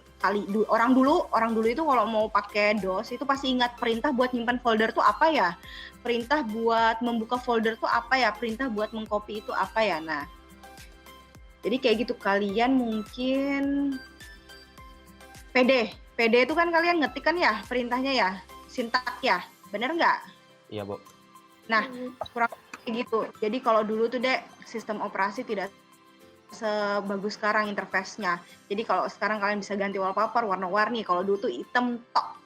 Speaker 2: orang dulu itu kalau mau pakai DOS itu pasti ingat perintah buat nyimpan folder tuh apa ya, perintah buat membuka folder tuh apa ya, perintah buat mengcopy itu apa ya. Nah, jadi kayak gitu. Kalian mungkin PD itu kan kalian ngetik kan ya perintahnya ya, sintak ya, bener nggak?
Speaker 4: Iya, Bu.
Speaker 2: Nah, kurang kayak gitu. Jadi kalau dulu tuh Dek, sistem operasi tidak sebagus sekarang interface-nya. Jadi kalau sekarang kalian bisa ganti wallpaper warna-warni, kalau dulu tuh hitam tok.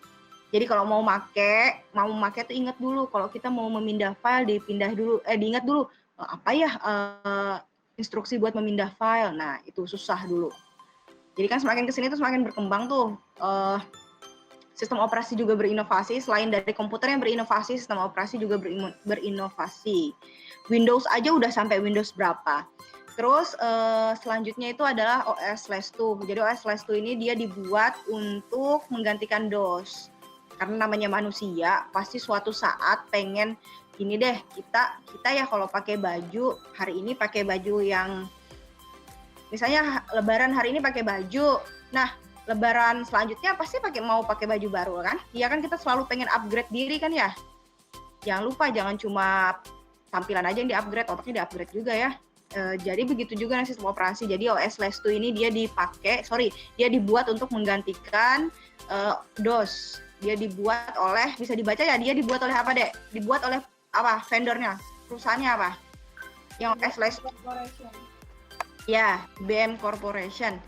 Speaker 2: Jadi kalau mau make tuh ingat dulu kalau kita mau memindah file diingat dulu apa ya instruksi buat memindah file. Nah, itu susah dulu. Jadi kan semakin kesini tuh semakin berkembang tuh. Sistem operasi juga berinovasi, selain dari komputer yang berinovasi, sistem operasi juga berinovasi. Windows aja udah sampai Windows berapa. Terus selanjutnya itu adalah OS/2. Jadi OS/2 ini dia dibuat untuk menggantikan DOS. Karena namanya manusia, pasti suatu saat pengen gini deh, kita ya kalau pakai baju, hari ini pakai baju yang misalnya lebaran hari ini pakai baju. Nah, lebaran selanjutnya pasti mau pakai baju baru kan? Iya kan, kita selalu pengen upgrade diri kan ya? Jangan lupa, jangan cuma tampilan aja yang di-upgrade, otaknya di-upgrade juga ya. Jadi begitu juga dengan sistem operasi. Jadi OS/2 ini dia dibuat untuk menggantikan DOS. Dia dibuat oleh, bisa dibaca ya, dia dibuat oleh apa Dek? Dibuat oleh apa? Vendornya, perusahaannya apa? Yang OS/2. Ya, IBM Corporation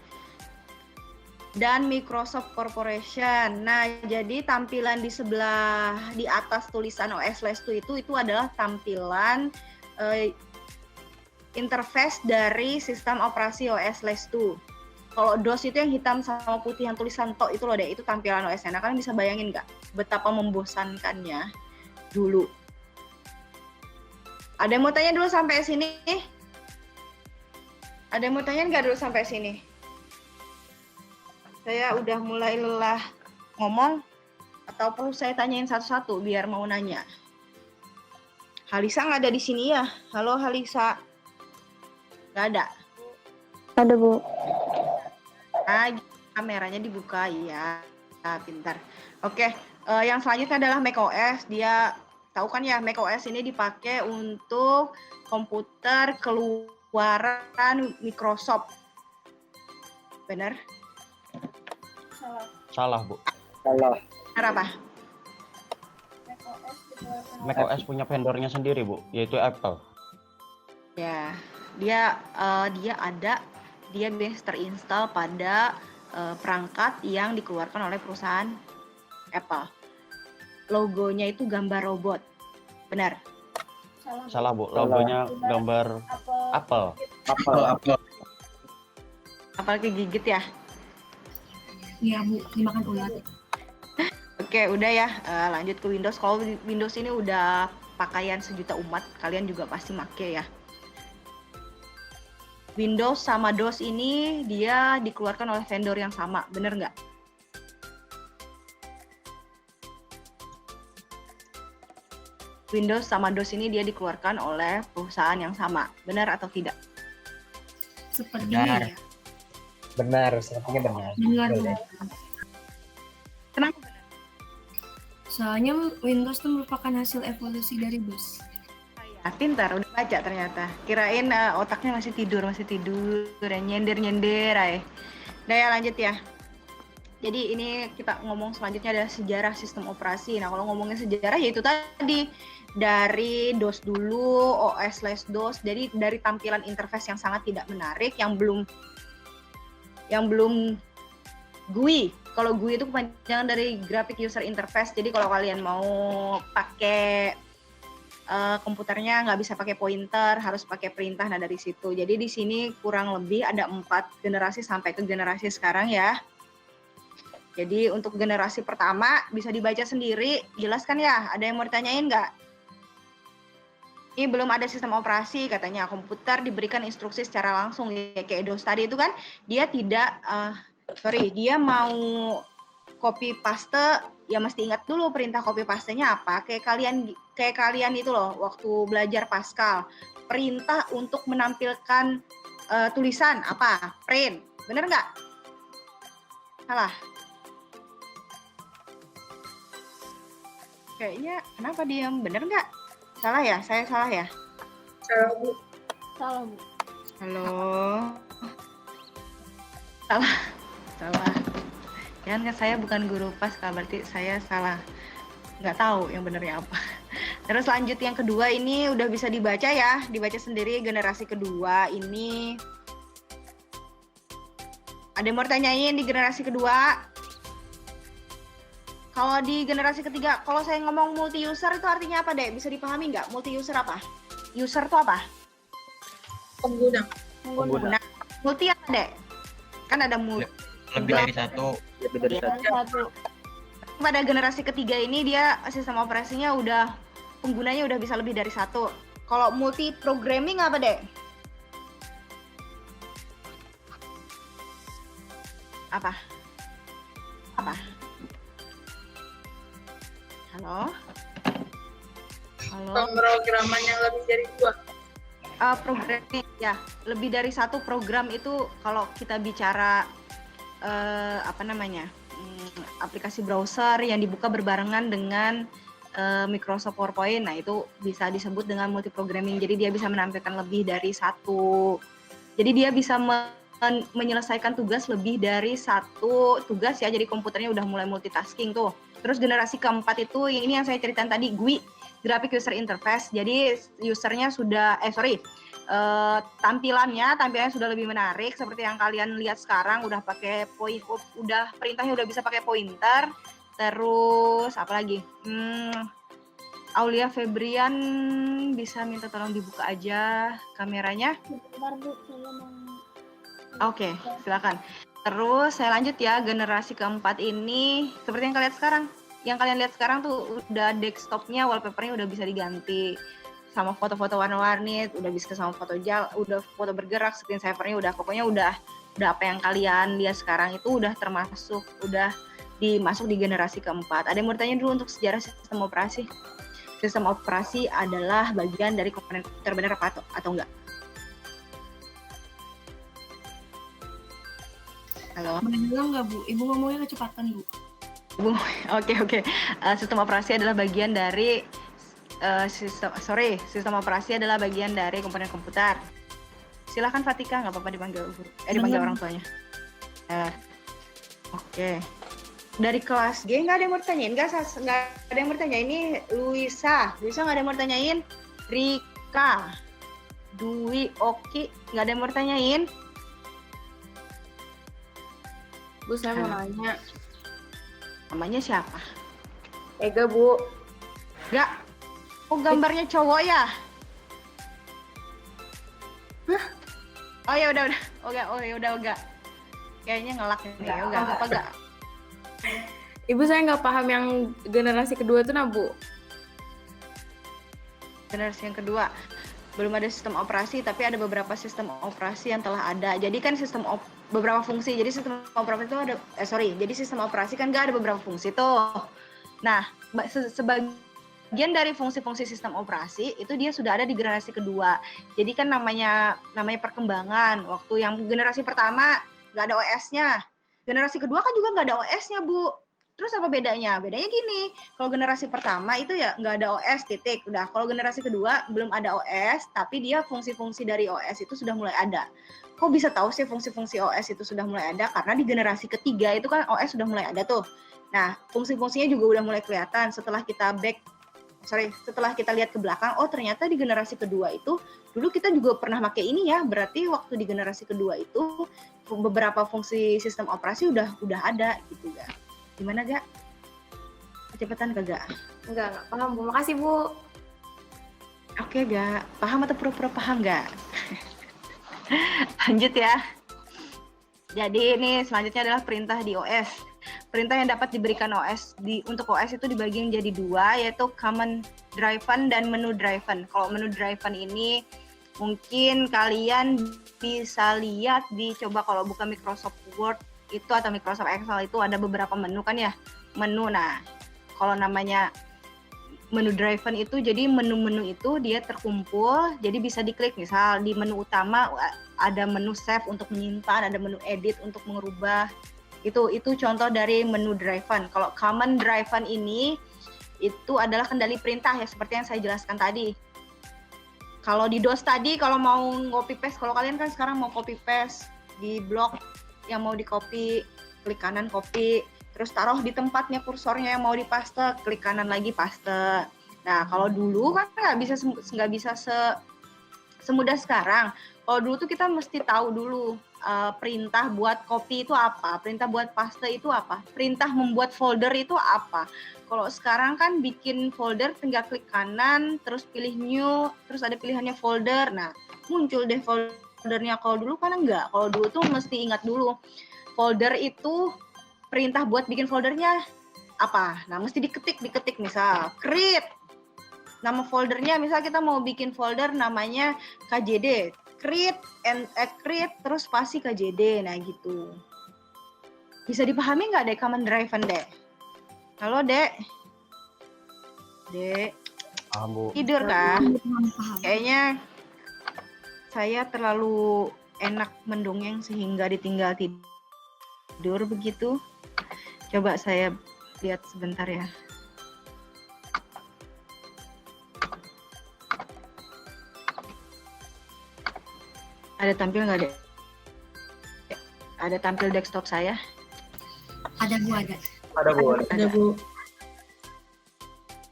Speaker 2: dan Microsoft Corporation. Nah, jadi tampilan di atas tulisan OS/2 itu adalah tampilan interface dari sistem operasi OS/2. Kalau DOS itu yang hitam sama putih yang tulisan tok itu loh deh, itu tampilan OS-nya. Nah, kalian bisa bayangin nggak betapa membosankannya dulu? Ada yang mau tanya dulu sampai sini? Ada yang mau tanya nggak dulu sampai sini? Saya udah mulai lelah ngomong, atau perlu saya tanyain satu-satu biar mau nanya? Halisa nggak ada di sini ya? Halo Halisa. Nggak ada?
Speaker 10: Ada, Bu.
Speaker 2: Nah, kameranya dibuka, ya. Nah, pintar. Oke, yang selanjutnya adalah macOS. Dia tahu kan ya, macOS ini dipakai untuk komputer keluaran Microsoft. Benar?
Speaker 4: Salah, Bu.
Speaker 3: Salah.
Speaker 2: Benar apa?
Speaker 4: macOS punya vendornya sendiri, Bu, yaitu Apple.
Speaker 2: Ya, dia biasa terinstall pada perangkat yang dikeluarkan oleh perusahaan Apple. Logonya itu gambar robot. Benar?
Speaker 4: Salah, Bu. Logonya gambar Apple.
Speaker 2: Apel kegigit ya?
Speaker 6: Iya Bu, dimakan ulat.
Speaker 2: Oke, udah ya. Lanjut ke Windows. Kalau Windows ini udah pakaian sejuta umat, kalian juga pasti make ya. Windows sama DOS ini dia dikeluarkan oleh vendor yang sama, bener nggak? Windows sama DOS ini dia dikeluarkan oleh perusahaan yang sama. Benar atau tidak?
Speaker 6: Sepertinya
Speaker 5: Benar.
Speaker 6: ya.
Speaker 5: Benar, sepertinya benar.
Speaker 6: Benar.
Speaker 5: Boleh.
Speaker 2: Kenapa benar?
Speaker 1: Soalnya Windows itu merupakan hasil evolusi dari DOS.
Speaker 2: Pintar, udah baca ternyata. Kirain otaknya masih tidur ya, nyender-nyender ay. Udah ya, lanjut ya. Jadi ini kita ngomong selanjutnya adalah sejarah sistem operasi. Nah, kalau ngomongin sejarah yaitu tadi dari DOS dulu, OS/DOS. Jadi dari tampilan interface yang sangat tidak menarik, yang belum GUI. Kalau GUI itu kepanjangan dari Graphic User Interface. Jadi kalau kalian mau pakai komputernya nggak bisa pakai pointer, harus pakai perintah. Nah dari situ. Jadi di sini kurang lebih ada 4 generasi sampai ke generasi sekarang ya. Jadi untuk generasi pertama bisa dibaca sendiri, jelas kan ya? Ada yang mau ditanyain nggak? Ini belum ada sistem operasi katanya. Komputer diberikan instruksi secara langsung ya, kayak DOS tadi itu kan dia tidak, dia mau copy paste ya mesti ingat dulu perintah copy pastenya apa. Kayak kalian itu loh waktu belajar Pascal, perintah untuk menampilkan tulisan apa? Print, bener nggak? Salah. Kayaknya kenapa diam? Bener nggak? Salah ya? Saya salah ya?
Speaker 9: Salah, Bu.
Speaker 6: Salah, Bu.
Speaker 2: Halo. Salah. Jangan kan saya bukan guru Pascal, berarti saya salah. Nggak tahu yang benernya apa. Terus lanjut yang kedua ini udah bisa dibaca ya, dibaca sendiri generasi kedua ini. Ada yang mau tanyain di generasi kedua? Kalau di generasi ketiga, kalau saya ngomong multi user itu artinya apa, Dek? Bisa dipahami nggak? Multi user apa? User itu apa?
Speaker 9: Pengguna.
Speaker 2: Multi apa, Dek? Kan ada multi.
Speaker 5: Lebih dari satu.
Speaker 6: Satu.
Speaker 2: Pada generasi ketiga ini dia sistem operasinya udah penggunanya udah bisa lebih dari satu. Kalau multi programming apa, Dek? Apa? Halo?
Speaker 9: Pemrograman yang lebih dari 2.
Speaker 2: Programming ya, lebih dari satu program itu kalau kita bicara aplikasi browser yang dibuka berbarengan dengan Microsoft PowerPoint. Nah, itu bisa disebut dengan multiprogramming. Jadi dia bisa menampilkan lebih dari satu. Jadi dia bisa menyelesaikan tugas lebih dari satu tugas ya. Jadi komputernya udah mulai multitasking tuh. Terus generasi keempat itu ini yang saya ceritain tadi, GUI, Graphic User Interface. Jadi usernya sudah tampilannya sudah lebih menarik seperti yang kalian lihat sekarang, udah pakai perintahnya udah bisa pakai pointer. Terus apa lagi? Aulia Febrian bisa minta tolong dibuka aja kameranya.
Speaker 6: Bentar, Bu. Saya mau...
Speaker 2: Oke, silakan. Terus saya lanjut ya, generasi keempat ini seperti yang kalian lihat sekarang. Yang kalian lihat sekarang tuh udah desktopnya, wallpapernya udah bisa diganti sama foto-foto warna-warni, udah bisa sama udah foto bergerak, screensavernya udah, pokoknya udah apa yang kalian lihat sekarang itu udah dimasuk di generasi keempat. Ada yang mau tanya dulu untuk sejarah sistem operasi? Sistem operasi adalah bagian dari komponen komputer, benar atau enggak? Halo?
Speaker 1: Benar nggak, Bu? Ibu ngomongnya kecepatan, Bu.
Speaker 2: Oke. Sistem operasi adalah bagian dari sistem operasi adalah bagian dari komponen komputer. Silahkan Fatika, nggak apa-apa dipanggil orang tuanya. Oke. Dari kelas G nggak ada yang mau tanyain? Nggak ada yang mau tanyain. Ini Luisa nggak ada yang mau tanyain? Rika, Dwi, Oki, nggak ada yang mau tanyain?
Speaker 8: Bu, saya mau nanya.
Speaker 2: Namanya siapa?
Speaker 8: Ega, Bu.
Speaker 2: Nggak. Oh, gambarnya cowok ya? Hah? Oh ya udah. Udah. Kayaknya ngelak nih. Ya udah, apa enggak?
Speaker 8: Ibu, saya nggak paham yang generasi kedua itu, nah, Bu.
Speaker 2: Generasi yang kedua. Belum ada sistem operasi, tapi ada beberapa sistem operasi yang telah ada. Jadi kan beberapa fungsi. Jadi sistem operasi itu jadi sistem operasi kan nggak ada beberapa fungsi tuh. Nah, sebagai bagian dari fungsi-fungsi sistem operasi itu dia sudah ada di generasi kedua. Jadi kan namanya perkembangan. Waktu yang generasi pertama nggak ada OS-nya. Generasi kedua kan juga nggak ada OS-nya, Bu. Terus apa bedanya? Bedanya gini, kalau generasi pertama itu ya nggak ada OS, titik. Udah, kalau generasi kedua belum ada OS, tapi dia fungsi-fungsi dari OS itu sudah mulai ada. Kok bisa tahu sih fungsi-fungsi OS itu sudah mulai ada? Karena di generasi ketiga itu kan OS sudah mulai ada tuh. Nah, fungsi-fungsinya juga udah mulai kelihatan setelah kita lihat ke belakang, oh ternyata di generasi kedua itu, dulu kita juga pernah pakai ini ya, berarti waktu di generasi kedua itu, beberapa fungsi sistem operasi udah ada gitu ya. Gimana Gak? Kecepatan kagak?
Speaker 8: Enggak paham, Bu. Makasih, Bu.
Speaker 2: Oke Gak? Paham atau pura-pura paham Gak? Lanjut ya. Jadi ini selanjutnya adalah perintah di OS. Perintah yang dapat diberikan untuk OS itu dibagi menjadi dua, yaitu command driven dan menu driven. Kalau menu driven ini mungkin kalian bisa lihat coba kalau buka Microsoft Word itu atau Microsoft Excel itu ada beberapa menu kan ya, menu. Nah, kalau namanya menu driven itu jadi menu-menu itu dia terkumpul, jadi bisa diklik. Misal di menu utama ada menu save untuk menyimpan, ada menu edit untuk mengubah. Itu contoh dari menu driven. Kalau command driven ini itu adalah kendali perintah ya, seperti yang saya jelaskan tadi. Kalau di DOS tadi kalau mau copy paste, kalau kalian kan sekarang mau copy paste di blok yang mau di copy, klik kanan copy, terus taruh di tempatnya kursornya yang mau dipaste, klik kanan lagi paste. Nah, kalau dulu kan nggak bisa semudah sekarang. Kalau dulu tuh kita mesti tahu dulu perintah buat copy itu apa, perintah buat paste itu apa, perintah membuat folder itu apa. Kalau sekarang kan bikin folder tinggal klik kanan, terus pilih new, terus ada pilihannya folder. Nah, muncul deh foldernya. Kalau dulu kan enggak. Kalau dulu tuh mesti ingat dulu. Folder itu perintah buat bikin foldernya apa. Nah, mesti diketik misal create. Nama foldernya misal kita mau bikin folder namanya KJD. Create terus spasi KJD. Nah, gitu. Bisa dipahami nggak deh command driven, Dek? Halo, Dek. Dek.
Speaker 4: Paham, Bu.
Speaker 2: Tidur kan? Kayaknya saya terlalu enak mendongeng sehingga ditinggal tidur begitu. Coba saya lihat sebentar ya. Ada tampil nggak, Dek? Ada tampil desktop saya?
Speaker 6: Ada Bu, ada.
Speaker 7: Ada Bu.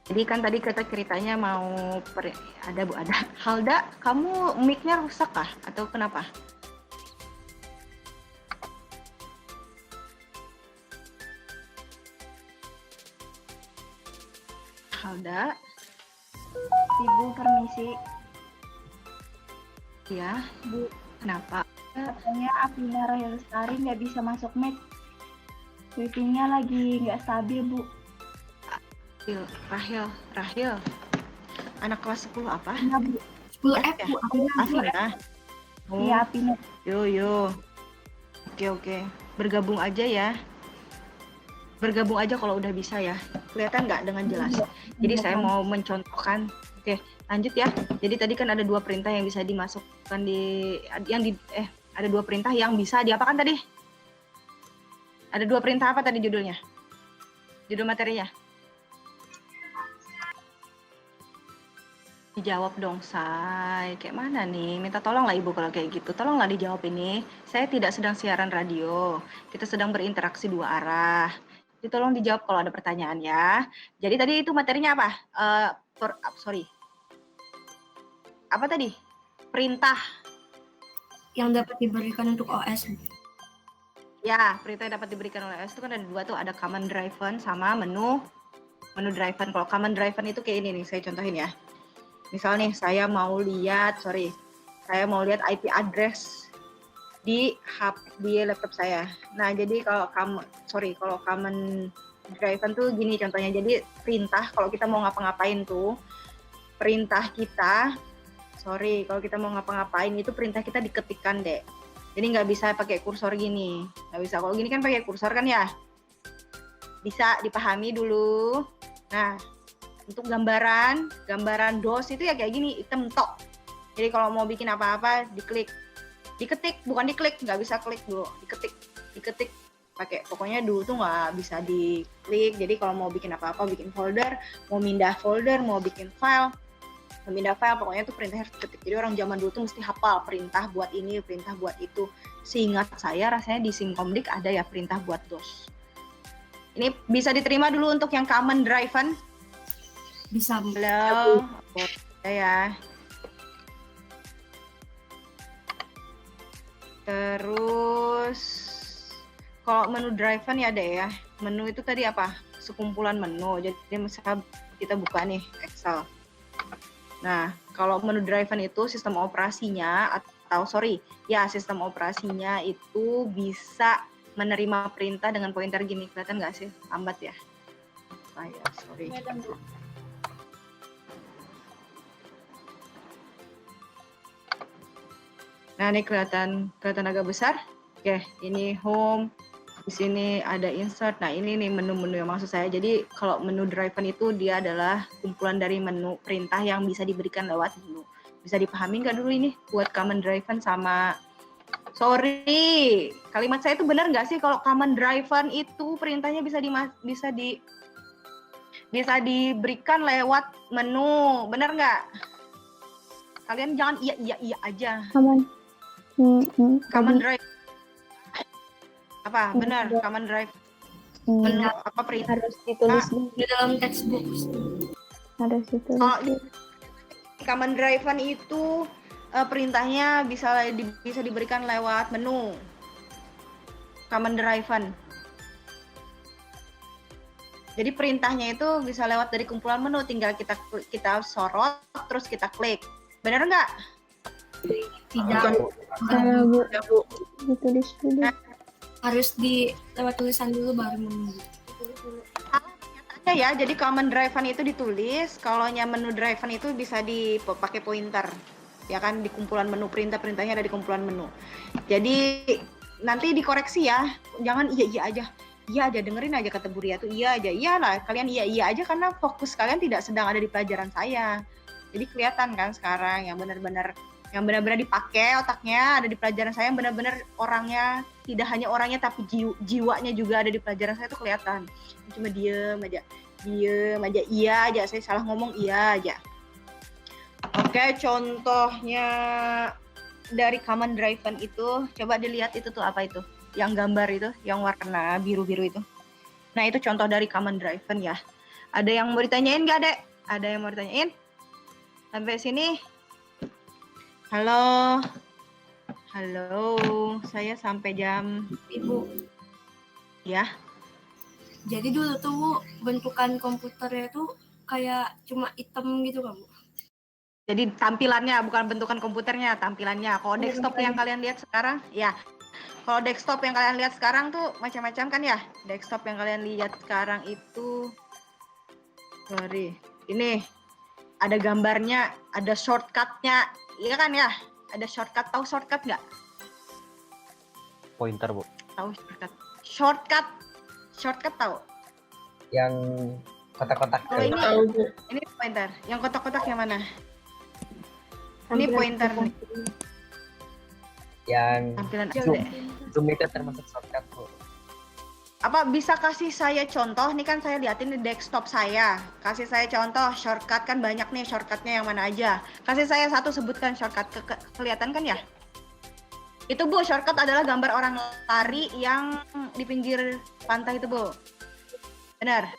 Speaker 2: Jadi kan tadi kita ceritanya ada Bu, ada. Halda, kamu mic-nya rusak kah? Atau kenapa? Halda?
Speaker 11: Ibu, permisi.
Speaker 2: Ya, Bu. Kenapa?
Speaker 11: Katanya Apina Rahel Lestari nggak bisa masuk mic. Wifi-nya lagi nggak stabil, Bu.
Speaker 2: Rahel. Anak kelas 10 apa?
Speaker 11: Iya, Bu.
Speaker 6: 10F, Bu.
Speaker 2: Apina.
Speaker 11: Iya, Apina.
Speaker 2: Yo. Oke. Bergabung aja ya. Bergabung aja kalau udah bisa ya. Kelihatan nggak dengan jelas? Jadi saya mau mencontohkan. Oke, lanjut ya. Jadi tadi kan ada dua perintah yang bisa dimasukkan ada dua perintah yang bisa diapakan tadi? Ada dua perintah apa tadi judulnya? Judul materinya? Dijawab dong, Say. Kayak mana nih? Minta tolonglah Ibu kalau kayak gitu. Tolonglah dijawab ini. Saya tidak sedang siaran radio. Kita sedang berinteraksi dua arah. Jadi tolong dijawab kalau ada pertanyaan ya. Jadi tadi itu materinya apa? Apa tadi? Perintah.
Speaker 1: Yang dapat diberikan untuk OS.
Speaker 2: Ya, perintah yang dapat diberikan oleh OS itu kan ada dua tuh. Ada command driven sama menu driven. Kalau command driven itu kayak ini nih. Saya contohin ya. Misal nih, saya mau lihat IP address di laptop saya. Nah, jadi kalau command driven tuh gini contohnya. Jadi perintah kalau kita mau ngapa-ngapain tuh, kalau kita mau ngapa-ngapain itu perintah kita diketikkan, Dek. Jadi nggak bisa pakai kursor gini. Nggak bisa. Kalau gini kan pakai kursor kan ya. Bisa dipahami dulu. Nah, Untuk gambaran DOS itu ya kayak gini, hitam tok. Jadi kalau mau bikin apa-apa diketik, bukan diklik, nggak bisa klik dulu, diketik pakai, pokoknya dulu tuh nggak bisa diklik. Jadi kalau mau bikin apa-apa, bikin folder, mau mindah folder, mau bikin file, memindah file, pokoknya tuh perintahnya harus diketik. Jadi orang zaman dulu tuh mesti hafal perintah buat ini, perintah buat itu. Seingat saya rasanya di Simkomdik ada ya perintah buat DOS. Ini bisa diterima dulu untuk yang common driven?
Speaker 1: Bisa.
Speaker 2: Halo, ya. Terus kalau menu driven ya ada ya. Menu itu tadi apa? Sekumpulan menu. Jadi misalnya kita buka nih Excel. Nah, kalau menu driven itu sistem operasinya sistem operasinya itu bisa menerima perintah dengan pointer gini. Kelihatan nggak sih? Lambat ya? Sorry. Nah, ini kelihatan agak besar. Oke, ini home. Di sini ada insert. Nah, ini nih menu-menu yang maksud saya. Jadi, kalau menu driven itu dia adalah kumpulan dari menu perintah yang bisa diberikan lewat menu. Bisa dipahami nggak dulu ini buat common driven sama kalimat saya itu benar nggak sih kalau common driven itu perintahnya bisa diberikan lewat menu. Benar nggak? Kalian jangan iya aja. Common drive apa benar common drive menu apa perintah
Speaker 10: harus ditulis
Speaker 1: Di dalam textbook.
Speaker 10: harus ditulis
Speaker 2: common driven itu perintahnya bisa diberikan lewat menu. Common driven. Jadi perintahnya itu bisa lewat dari kumpulan menu, tinggal kita sorot terus kita klik. Benar nggak?
Speaker 1: Tidak.
Speaker 10: salah Bu ditulis dulu
Speaker 1: Harus di lewat tulisan dulu baru menu.
Speaker 2: Ya, jadi common driven itu ditulis, kalau menu driven itu bisa dipakai pointer. Ya kan, di kumpulan menu, perintahnya ada di kumpulan menu. Jadi nanti dikoreksi ya, jangan iya aja, dengerin aja kata Bu Ria tuh iya aja. Iyalah, kalian iya aja karena fokus kalian tidak sedang ada di pelajaran saya. Jadi kelihatan kan sekarang yang benar-benar dipakai otaknya ada di pelajaran saya, benar-benar orangnya, tidak hanya orangnya tapi jiwanya juga ada di pelajaran saya, itu kelihatan. Cuma diem aja, iya aja, saya salah ngomong iya aja. Oke, contohnya dari common driven itu, coba dilihat itu tuh apa itu, yang gambar itu, yang warna biru-biru itu. Nah, itu contoh dari common driven ya. Ada yang mau ditanyain nggak, Dek? Ada yang mau ditanyain? Sampai sini? Halo, saya sampai jam
Speaker 1: Ibu.
Speaker 2: Ya.
Speaker 1: Jadi dulu tuh Bu, bentukan komputernya tuh kayak cuma hitam gitu kan Bu?
Speaker 2: Jadi tampilannya, bukan bentukan komputernya, tampilannya. Kalau desktop yang kalian lihat sekarang, ya. Kalau desktop yang kalian lihat sekarang tuh macam-macam kan ya? Desktop yang kalian lihat sekarang itu, ini ada gambarnya, ada shortcutnya, iya kan ya? Ada shortcut, tahu shortcut nggak?
Speaker 4: Pointer, Bu.
Speaker 2: Tahu shortcut? Shortcut tahu?
Speaker 5: Yang kotak-kotak.
Speaker 2: Kalau ini pointer. Yang kotak-kotak yang mana? Ini pointer nih.
Speaker 5: Yang
Speaker 2: Tampilan
Speaker 5: zoom itu termasuk shortcut, Bu.
Speaker 2: Apa bisa kasih saya contoh? Nih kan saya liatin di desktop saya. Kasih saya contoh shortcut, kan banyak nih shortcutnya yang mana aja. Kasih saya satu, sebutkan shortcut. Kelihatan kan ya? Itu Bu, shortcut adalah gambar orang lari yang di pinggir pantai itu Bu. Benar?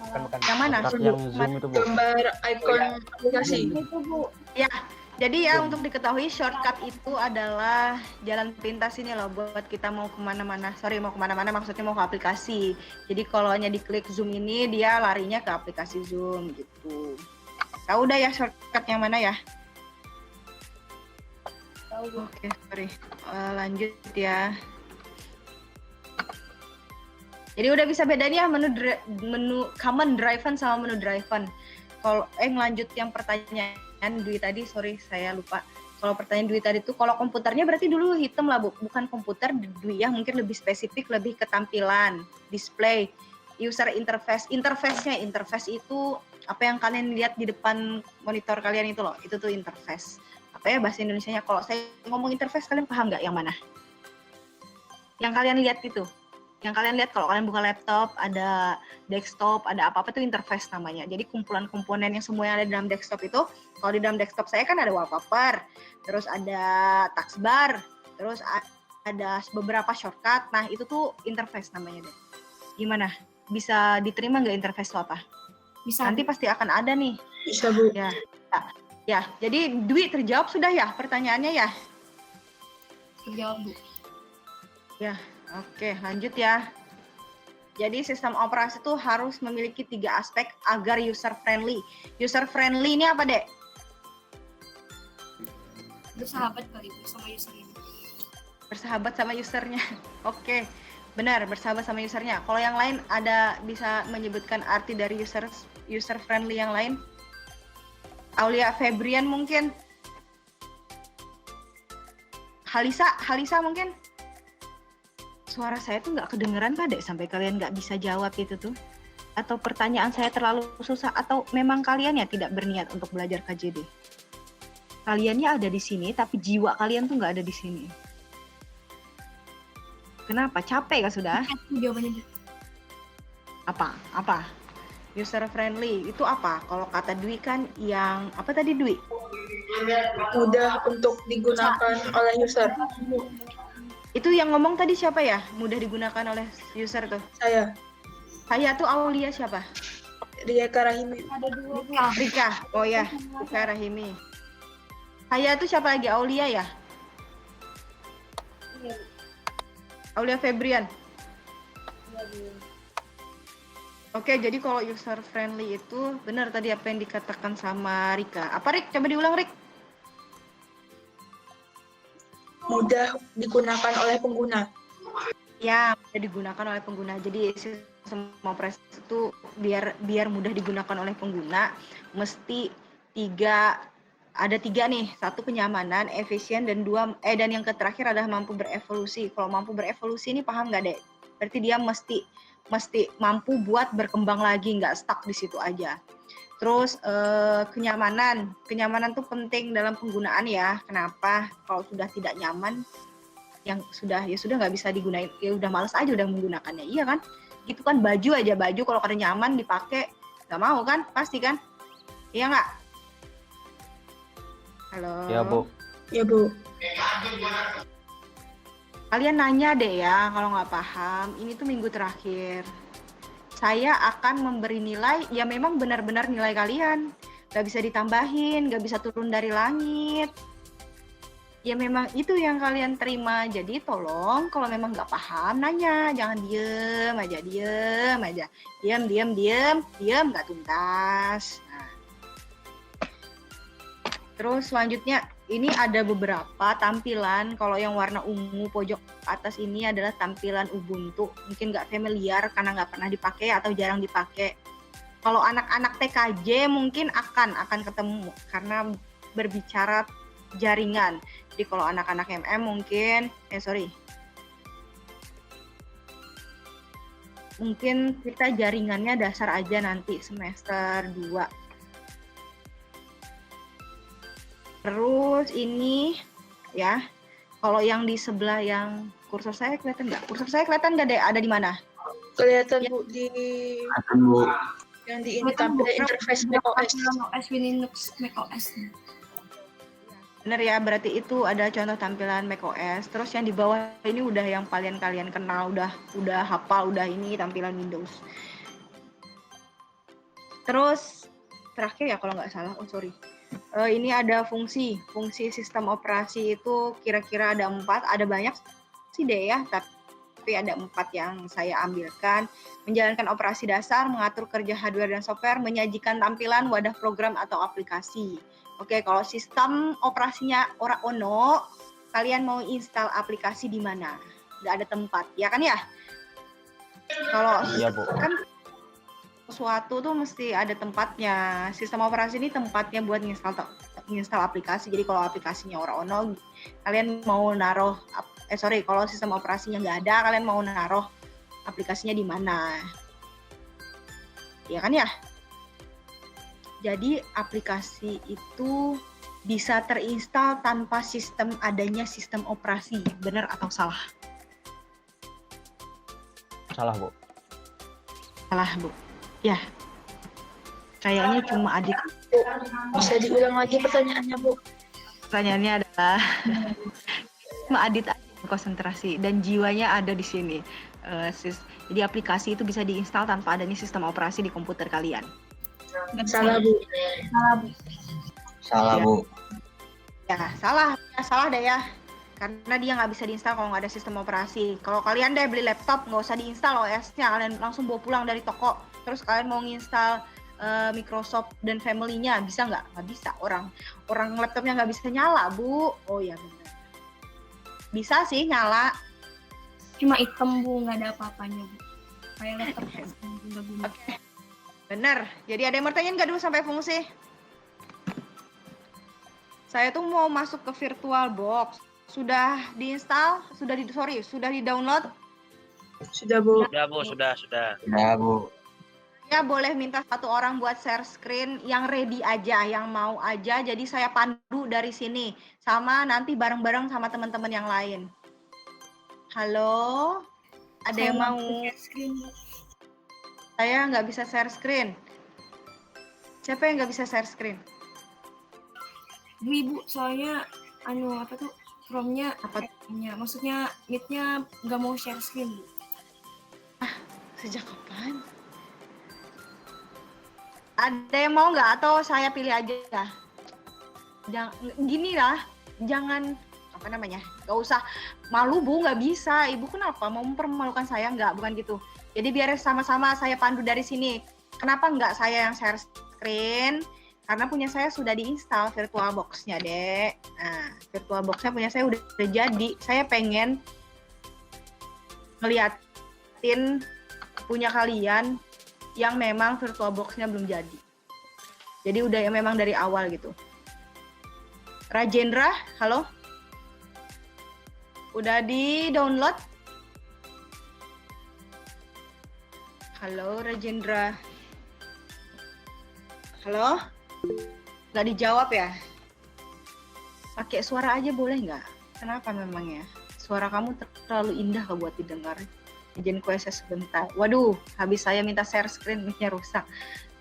Speaker 5: Bukan.
Speaker 2: Yang mana?
Speaker 4: Yang zoom itu, Bu.
Speaker 9: Gambar ikon aplikasi.
Speaker 2: Ya, jadi ya untuk diketahui shortcut itu adalah jalan pintas ini loh buat kita mau kemana-mana. Mau kemana-mana maksudnya mau ke aplikasi. Jadi kalau hanya diklik zoom ini dia larinya ke aplikasi zoom gitu. Tahu udah ya shortcut yang mana ya? Tahu. Oke, sorry. Lanjut ya. Jadi udah bisa bedain ya menu common driven sama menu driven. Kalau ngelanjut yang pertanyaan Dwi tadi, sorry saya lupa. Kalau pertanyaan Dwi tadi tuh, kalau komputernya berarti dulu hitam lah Bu, bukan komputer Dwi ya, mungkin lebih spesifik, lebih ketampilan, display. user interface. Interface itu apa yang kalian lihat di depan monitor kalian itu loh, itu tuh interface. Apa ya bahasa Indonesianya? Kalau saya ngomong interface, kalian paham nggak yang mana? Yang kalian lihat itu. Yang kalian lihat kalau kalian buka laptop, ada desktop, ada apa-apa itu interface namanya. Jadi kumpulan komponen yang semua yang ada di dalam desktop itu, kalau di dalam desktop saya kan ada wallpaper, terus ada taskbar, terus ada beberapa shortcut. Nah, itu tuh interface namanya deh. Gimana? Bisa diterima nggak interface itu apa?
Speaker 1: Bisa.
Speaker 2: Nanti pasti akan ada nih.
Speaker 9: Bisa, Bu.
Speaker 2: Ya, jadi Dwi terjawab sudah ya pertanyaannya ya?
Speaker 1: Terjawab, Bu.
Speaker 2: Ya, oke, lanjut ya. Jadi sistem operasi itu harus memiliki 3 aspek agar user friendly. User friendly ini apa, Dek?
Speaker 1: Bersahabat kali Bu sama user ini.
Speaker 2: Bersahabat sama usernya. Oke, benar, bersahabat sama usernya. Kalau yang lain ada bisa menyebutkan arti dari user friendly yang lain? Aulia Febrian mungkin? Halisa mungkin? Suara saya tuh nggak kedengeran Kak Dek, sampai kalian nggak bisa jawab itu tuh. Atau pertanyaan saya terlalu susah, atau memang kalian ya tidak berniat untuk belajar KJD? Kaliannya ada di sini, tapi jiwa kalian tuh nggak ada di sini. Kenapa? Capek kah sudah?
Speaker 1: Jawabannya.
Speaker 2: Apa? User friendly itu apa? Kalau kata Dwi kan yang apa tadi Dwi?
Speaker 9: Mudah untuk digunakan oleh user.
Speaker 2: Itu yang ngomong tadi siapa ya? Mudah digunakan oleh user tuh. Saya tuh Aulia siapa?
Speaker 9: Rika Rahimi.
Speaker 2: Rika. Oh ya, Rika Rahimi. Saya tuh siapa lagi? Aulia ya? Aulia Febrian. Oke, jadi kalau user friendly itu benar tadi apa yang dikatakan sama Rika. Apa Rik? Coba diulang Rik.
Speaker 9: Mudah digunakan oleh pengguna.
Speaker 2: Ya, mudah digunakan oleh pengguna. Jadi sistem operasi itu biar mudah digunakan oleh pengguna, mesti ada tiga nih. 1 kenyamanan, efisien, dan dan yang terakhir adalah mampu berevolusi. Kalau mampu berevolusi ini paham nggak Dek? Berarti dia mesti mampu buat berkembang lagi, nggak stuck di situ aja. Terus kenyamanan tuh penting dalam penggunaan ya. Kenapa? Kalau sudah tidak nyaman, yang sudah nggak bisa digunain, ya udah males aja udah menggunakannya, iya kan? Gitu kan, baju kalau kada nyaman dipakai nggak mau kan, pasti kan? Iya nggak? Halo.
Speaker 4: Ya Bu.
Speaker 9: Ya Bu.
Speaker 2: Kalian nanya deh ya kalau nggak paham. Ini tuh minggu terakhir. Saya akan memberi nilai, ya memang benar-benar nilai kalian. Gak bisa ditambahin, gak bisa turun dari langit. Ya memang itu yang kalian terima. Jadi tolong kalau memang gak paham, nanya. Jangan diem aja. Diem, gak tuntas. Nah. Terus selanjutnya, ini ada beberapa tampilan. Kalau yang warna ungu pojok atas ini adalah tampilan Ubuntu. Mungkin nggak familiar karena nggak pernah dipakai atau jarang dipakai. Kalau anak-anak TKJ mungkin akan ketemu karena berbicara jaringan. Jadi kalau anak-anak MM mungkin, mungkin kita jaringannya dasar aja nanti semester 2. Terus ini ya, kalau yang di sebelah yang kursor saya kelihatan nggak? Kursor saya kelihatan nggak deh? Ada di mana?
Speaker 9: Kelihatan
Speaker 2: ya.
Speaker 9: Bu di
Speaker 7: Bu.
Speaker 9: Yang di ini tampilan interface macOS.
Speaker 1: Linux macOS.
Speaker 2: Bener ya, berarti itu ada contoh tampilan macOS. Terus yang di bawah ini udah yang kalian kenal, udah hafal, udah ini tampilan Windows. Terus terakhir ya kalau nggak salah, ini ada fungsi sistem operasi itu kira-kira ada 4, ada banyak sih deh ya, tapi ada 4 yang saya ambilkan. Menjalankan operasi dasar, mengatur kerja hardware dan software, menyajikan tampilan wadah program atau aplikasi. Oke, kalau sistem operasinya ora ono, kalian mau install aplikasi di mana? Nggak ada tempat, ya kan ya? Kalau kan sesuatu tuh mesti ada tempatnya. Sistem operasi ini tempatnya buat nginstal aplikasi. Jadi kalau aplikasinya orang ono, kalian mau naruh kalau sistem operasinya nggak ada, kalian mau naruh aplikasinya di mana? ya kan ya? Jadi aplikasi itu bisa terinstall tanpa adanya sistem operasi, benar atau salah?
Speaker 4: Salah, Bu.
Speaker 2: Salah, Bu. Ya. Kayaknya cuma adik.
Speaker 9: Bisa diulang lagi pertanyaannya, Bu?
Speaker 2: Pertanyaannya adalah cuma Adit aja yang konsentrasi dan jiwanya ada di sini. Jadi aplikasi itu bisa diinstal tanpa adanya sistem operasi di komputer kalian.
Speaker 9: Salah, Bu.
Speaker 7: Salah,
Speaker 2: Ya.
Speaker 7: Bu.
Speaker 2: Ya, salah deh ya. Karena dia nggak bisa diinstal kalau nggak ada sistem operasi. Kalau kalian deh beli laptop, nggak usah diinstal OS-nya, kalian langsung bawa pulang dari toko. Terus kalian mau nginstal Microsoft dan family-nya, bisa nggak? Nggak bisa. Orang laptopnya nggak bisa nyala, Bu. Oh ya benar. Bisa sih nyala.
Speaker 6: Cuma hitam Bu, nggak ada apa-apanya Bu. Kayak laptop nggak guna.
Speaker 2: Oke. Benar. Jadi ada yang mau tanyain nggak dulu sampai fungsi? Saya tuh mau masuk ke VirtualBox. Sudah diinstal? Sudah di-download?
Speaker 9: Sudah, Bu.
Speaker 5: Sudah, Bu, sudah.
Speaker 7: Ya, Bu.
Speaker 2: Ya boleh minta satu orang buat share screen yang ready aja, yang mau aja. Jadi saya pandu dari sini. Sama nanti bareng-bareng sama teman-teman yang lain. Halo? Ada yang mau? Saya nggak bisa share screen. Siapa yang nggak bisa share screen?
Speaker 1: Ibu, soalnya apa tuh Chrome-nya maksudnya Meet-nya nggak mau share screen. Bu.
Speaker 2: Sejak kapan? Ada yang mau nggak atau saya pilih aja? Gini lah, jangan nggak usah malu Bu, nggak bisa. Ibu kenapa mau mempermalukan saya? Nggak, bukan gitu. Jadi biar sama-sama saya pandu dari sini. Kenapa nggak saya yang share screen? Karena punya saya sudah diinstal VirtualBox-nya, Dek. Nah, VirtualBox-nya punya saya udah jadi. Saya pengen ngeliatin punya kalian yang memang VirtualBox-nya belum jadi. Jadi udah yang memang dari awal gitu. Rajendra, halo? Udah di-download? Halo Rajendra. Halo? Nggak dijawab ya? Pakai suara aja boleh nggak? Kenapa memangnya? Suara kamu terlalu indah kalau buat didengar. Izin QC sebentar. Waduh, habis saya minta share screen, mic-nya rusak.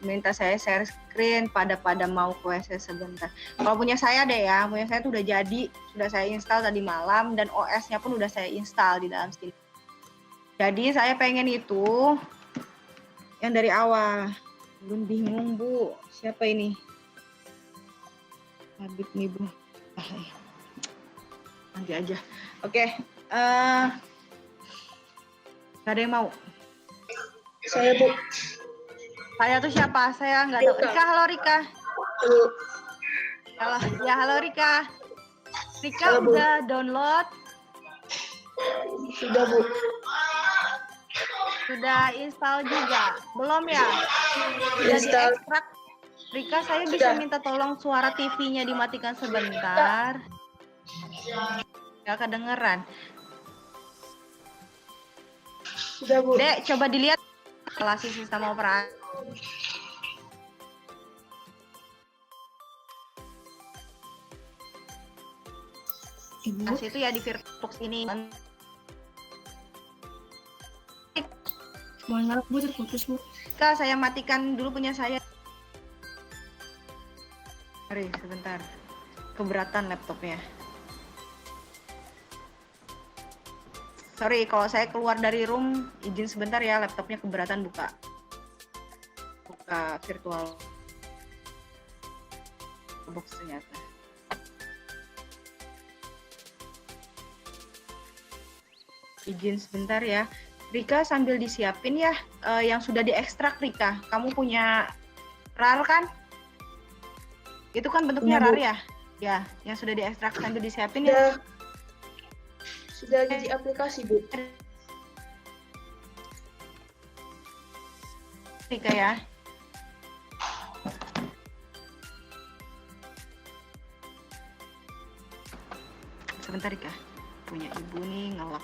Speaker 2: Minta saya share screen, pada mau QC sebentar. Kalau punya saya deh ya, punya saya tuh udah jadi, sudah saya install tadi malam, dan OS-nya pun udah saya install di dalam sini. Jadi saya pengen itu yang dari awal. Belum bingung Bu, siapa ini? Habib nih Bu. Nanti aja. Oke. Gak ada yang mau?
Speaker 9: Saya, Bu.
Speaker 2: Saya tuh siapa? Saya nggak tahu. Rika, halo Rika. Halo Rika. Rika
Speaker 9: Halo, Bu.
Speaker 2: udah download?
Speaker 9: Sudah, Bu.
Speaker 2: Sudah install juga? Belum ya? Sudah
Speaker 9: Install.
Speaker 2: diekstrak? Rika, saya bisa minta tolong suara TV-nya dimatikan sebentar. Gak kedengeran.
Speaker 9: Sudah, Bu.
Speaker 2: Dek, coba dilihat instalasi sistem operasi.
Speaker 1: Ibu,
Speaker 2: Itu ya di VirtualBox ini.
Speaker 1: mohon maaf Bu, terputus Bu.
Speaker 2: Kak, saya matikan dulu punya saya. Mari, sebentar. Keberatan laptopnya. Sorry, kalau saya keluar dari room, izin sebentar ya, laptopnya keberatan buka virtual box ternyata. Izin sebentar ya. Rika sambil disiapin ya, yang sudah diekstrak Rika. Kamu punya RAR kan? Itu kan bentuknya
Speaker 9: Iya, Bu.
Speaker 2: RAR ya? Ya, yang sudah diekstrak sambil disiapin ya.
Speaker 9: Sudah jadi aplikasi, Bu.
Speaker 2: Rika ya. Sebentar Rika. Punya ibu nih ngelak.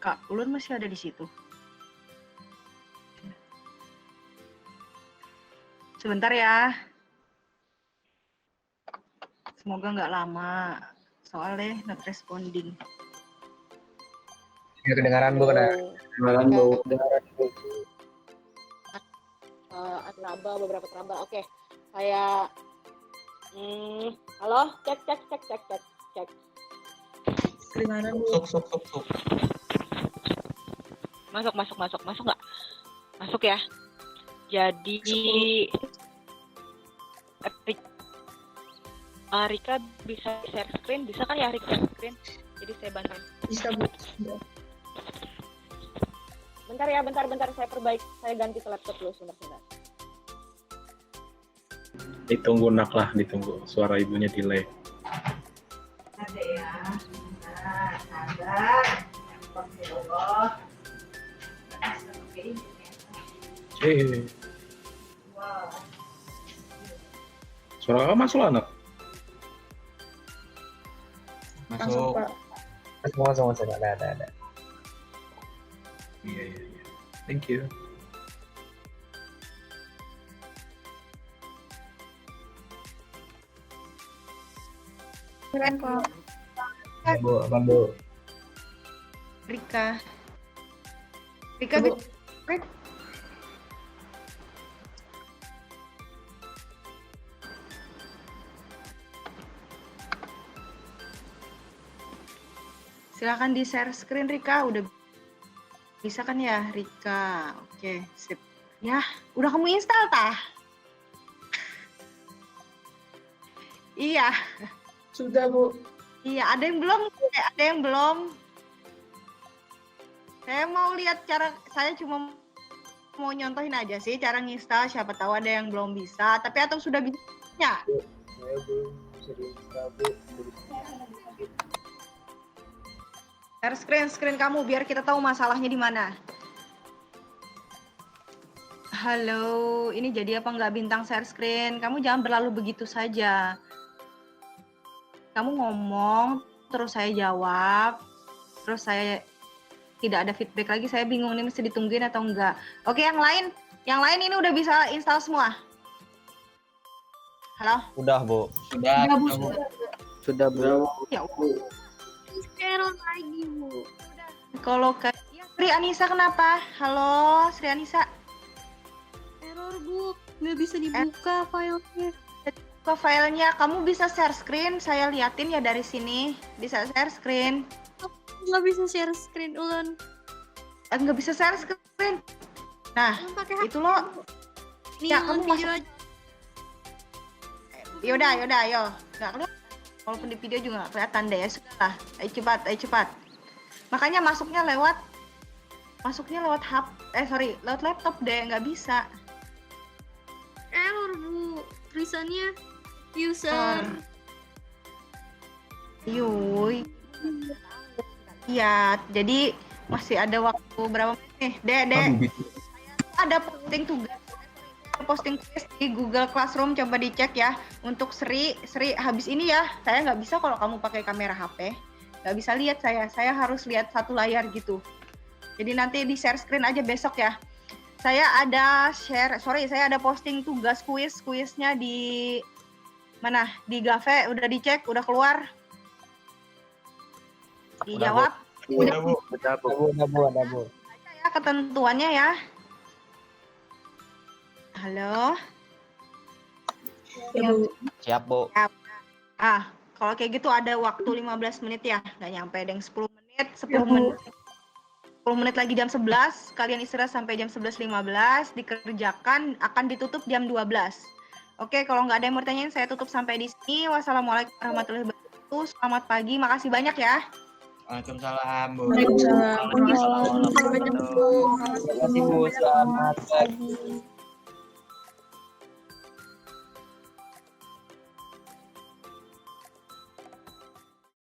Speaker 2: Kak Ulun masih ada di situ. Sebentar ya. Semoga nggak lama. Soalnya not responding.
Speaker 5: Ya, kedengaran Bu,
Speaker 3: Kedengaran Bu.
Speaker 12: Teraba, beberapa teraba. Oke, saya halo, cek.
Speaker 9: Kedengaran Bu.
Speaker 7: Sok.
Speaker 2: Masuk nggak? Masuk ya. Jadi Rika bisa share screen, bisa kan ya Rika share screen? Jadi saya bantuin.
Speaker 9: Bisa Bu.
Speaker 12: Bentar ya, bentar. Saya perbaiki, saya ganti ke laptop dulu sebentar.
Speaker 7: Ditunggu nak lah, ditunggu. Suara ibunya delay.
Speaker 2: Ada ya, sabar. Astagfirullah. Wow.
Speaker 7: Suara kakak masuk anak?
Speaker 9: Masuk Pak.
Speaker 5: Masuk. Ada.
Speaker 7: Iya. Thank you.
Speaker 9: Keren Pak.
Speaker 5: Bu.
Speaker 2: Rika
Speaker 9: Bu.
Speaker 2: silakan di share screen Rika. Udah bisa kan ya Rika? Oke, sip. Ya, udah kamu install tah? Iya.
Speaker 9: Sudah Bu.
Speaker 2: Iya, ada yang belum. Saya mau lihat cara, saya cuma mau nyontohin aja sih cara nginstal, siapa tahu ada yang belum bisa, tapi atau sudah bisa?
Speaker 3: Saya belum bisa diinstal, Bu.
Speaker 2: Share screen kamu biar kita tahu masalahnya di mana. Halo, ini jadi apa nggak bintang share screen? Kamu jangan berlalu begitu saja. Kamu ngomong, terus saya jawab, terus saya tidak ada feedback lagi. Saya bingung nih mesti ditungguin atau enggak. Oke, yang lain ini udah bisa install semua. Halo?
Speaker 4: Udah, Bu.
Speaker 3: Sudah, Bu.
Speaker 2: Ya
Speaker 6: error lagi Bu.
Speaker 2: Kalau ya, Sri Anissa kenapa? Halo, Sri Anissa.
Speaker 6: Error Bu, nggak bisa dibuka filenya.
Speaker 2: Buka filenya, kamu bisa share screen, saya liatin ya dari sini. Bisa share screen.
Speaker 6: Nggak bisa share screen Ulun.
Speaker 2: Nggak bisa share screen. Nah, itu loh.
Speaker 6: Nih,
Speaker 2: Ya,
Speaker 6: Ulun
Speaker 2: kamu
Speaker 6: video
Speaker 2: masuk.
Speaker 6: aja.
Speaker 2: Yaudah, ayo. Nggak kelihatan. Walaupun di video juga nggak kelihatan deh ya. Sudah, ayo cepat. Makanya masuknya lewat lewat laptop deh, nggak bisa.
Speaker 6: Error Bu, tulisannya user.
Speaker 2: Yuy. Iya, jadi masih ada waktu berapa menit nih? Dek. Ada posting tugas di Google Classroom, coba dicek ya. Untuk Sri habis ini ya, saya nggak bisa kalau kamu pakai kamera HP, nggak bisa lihat saya harus lihat satu layar gitu. Jadi nanti di share screen aja besok ya. Saya ada posting tugas kuisnya di mana? Di Gave, udah dicek, udah keluar. Dijawab.
Speaker 4: Udah, Bu. Ada, Bu.
Speaker 2: Ya, ketentuannya ya. Halo.
Speaker 4: Siap, Bu.
Speaker 2: Kalau kayak gitu ada waktu 15 menit ya, nggak nyampe ada yang 10 menit, 10 menit lagi jam 11, kalian istirahat sampai jam 11.15, dikerjakan, akan ditutup jam 12. Oke, kalau nggak ada yang mau ditanyain, saya tutup sampai di sini. Wassalamualaikum warahmatullahi wabarakatuh. Selamat pagi, makasih banyak ya.
Speaker 4: Waalaikumsalam, Bu.
Speaker 8: Waalaikumsalam.
Speaker 4: Terima kasih, Bu. Selamat pagi.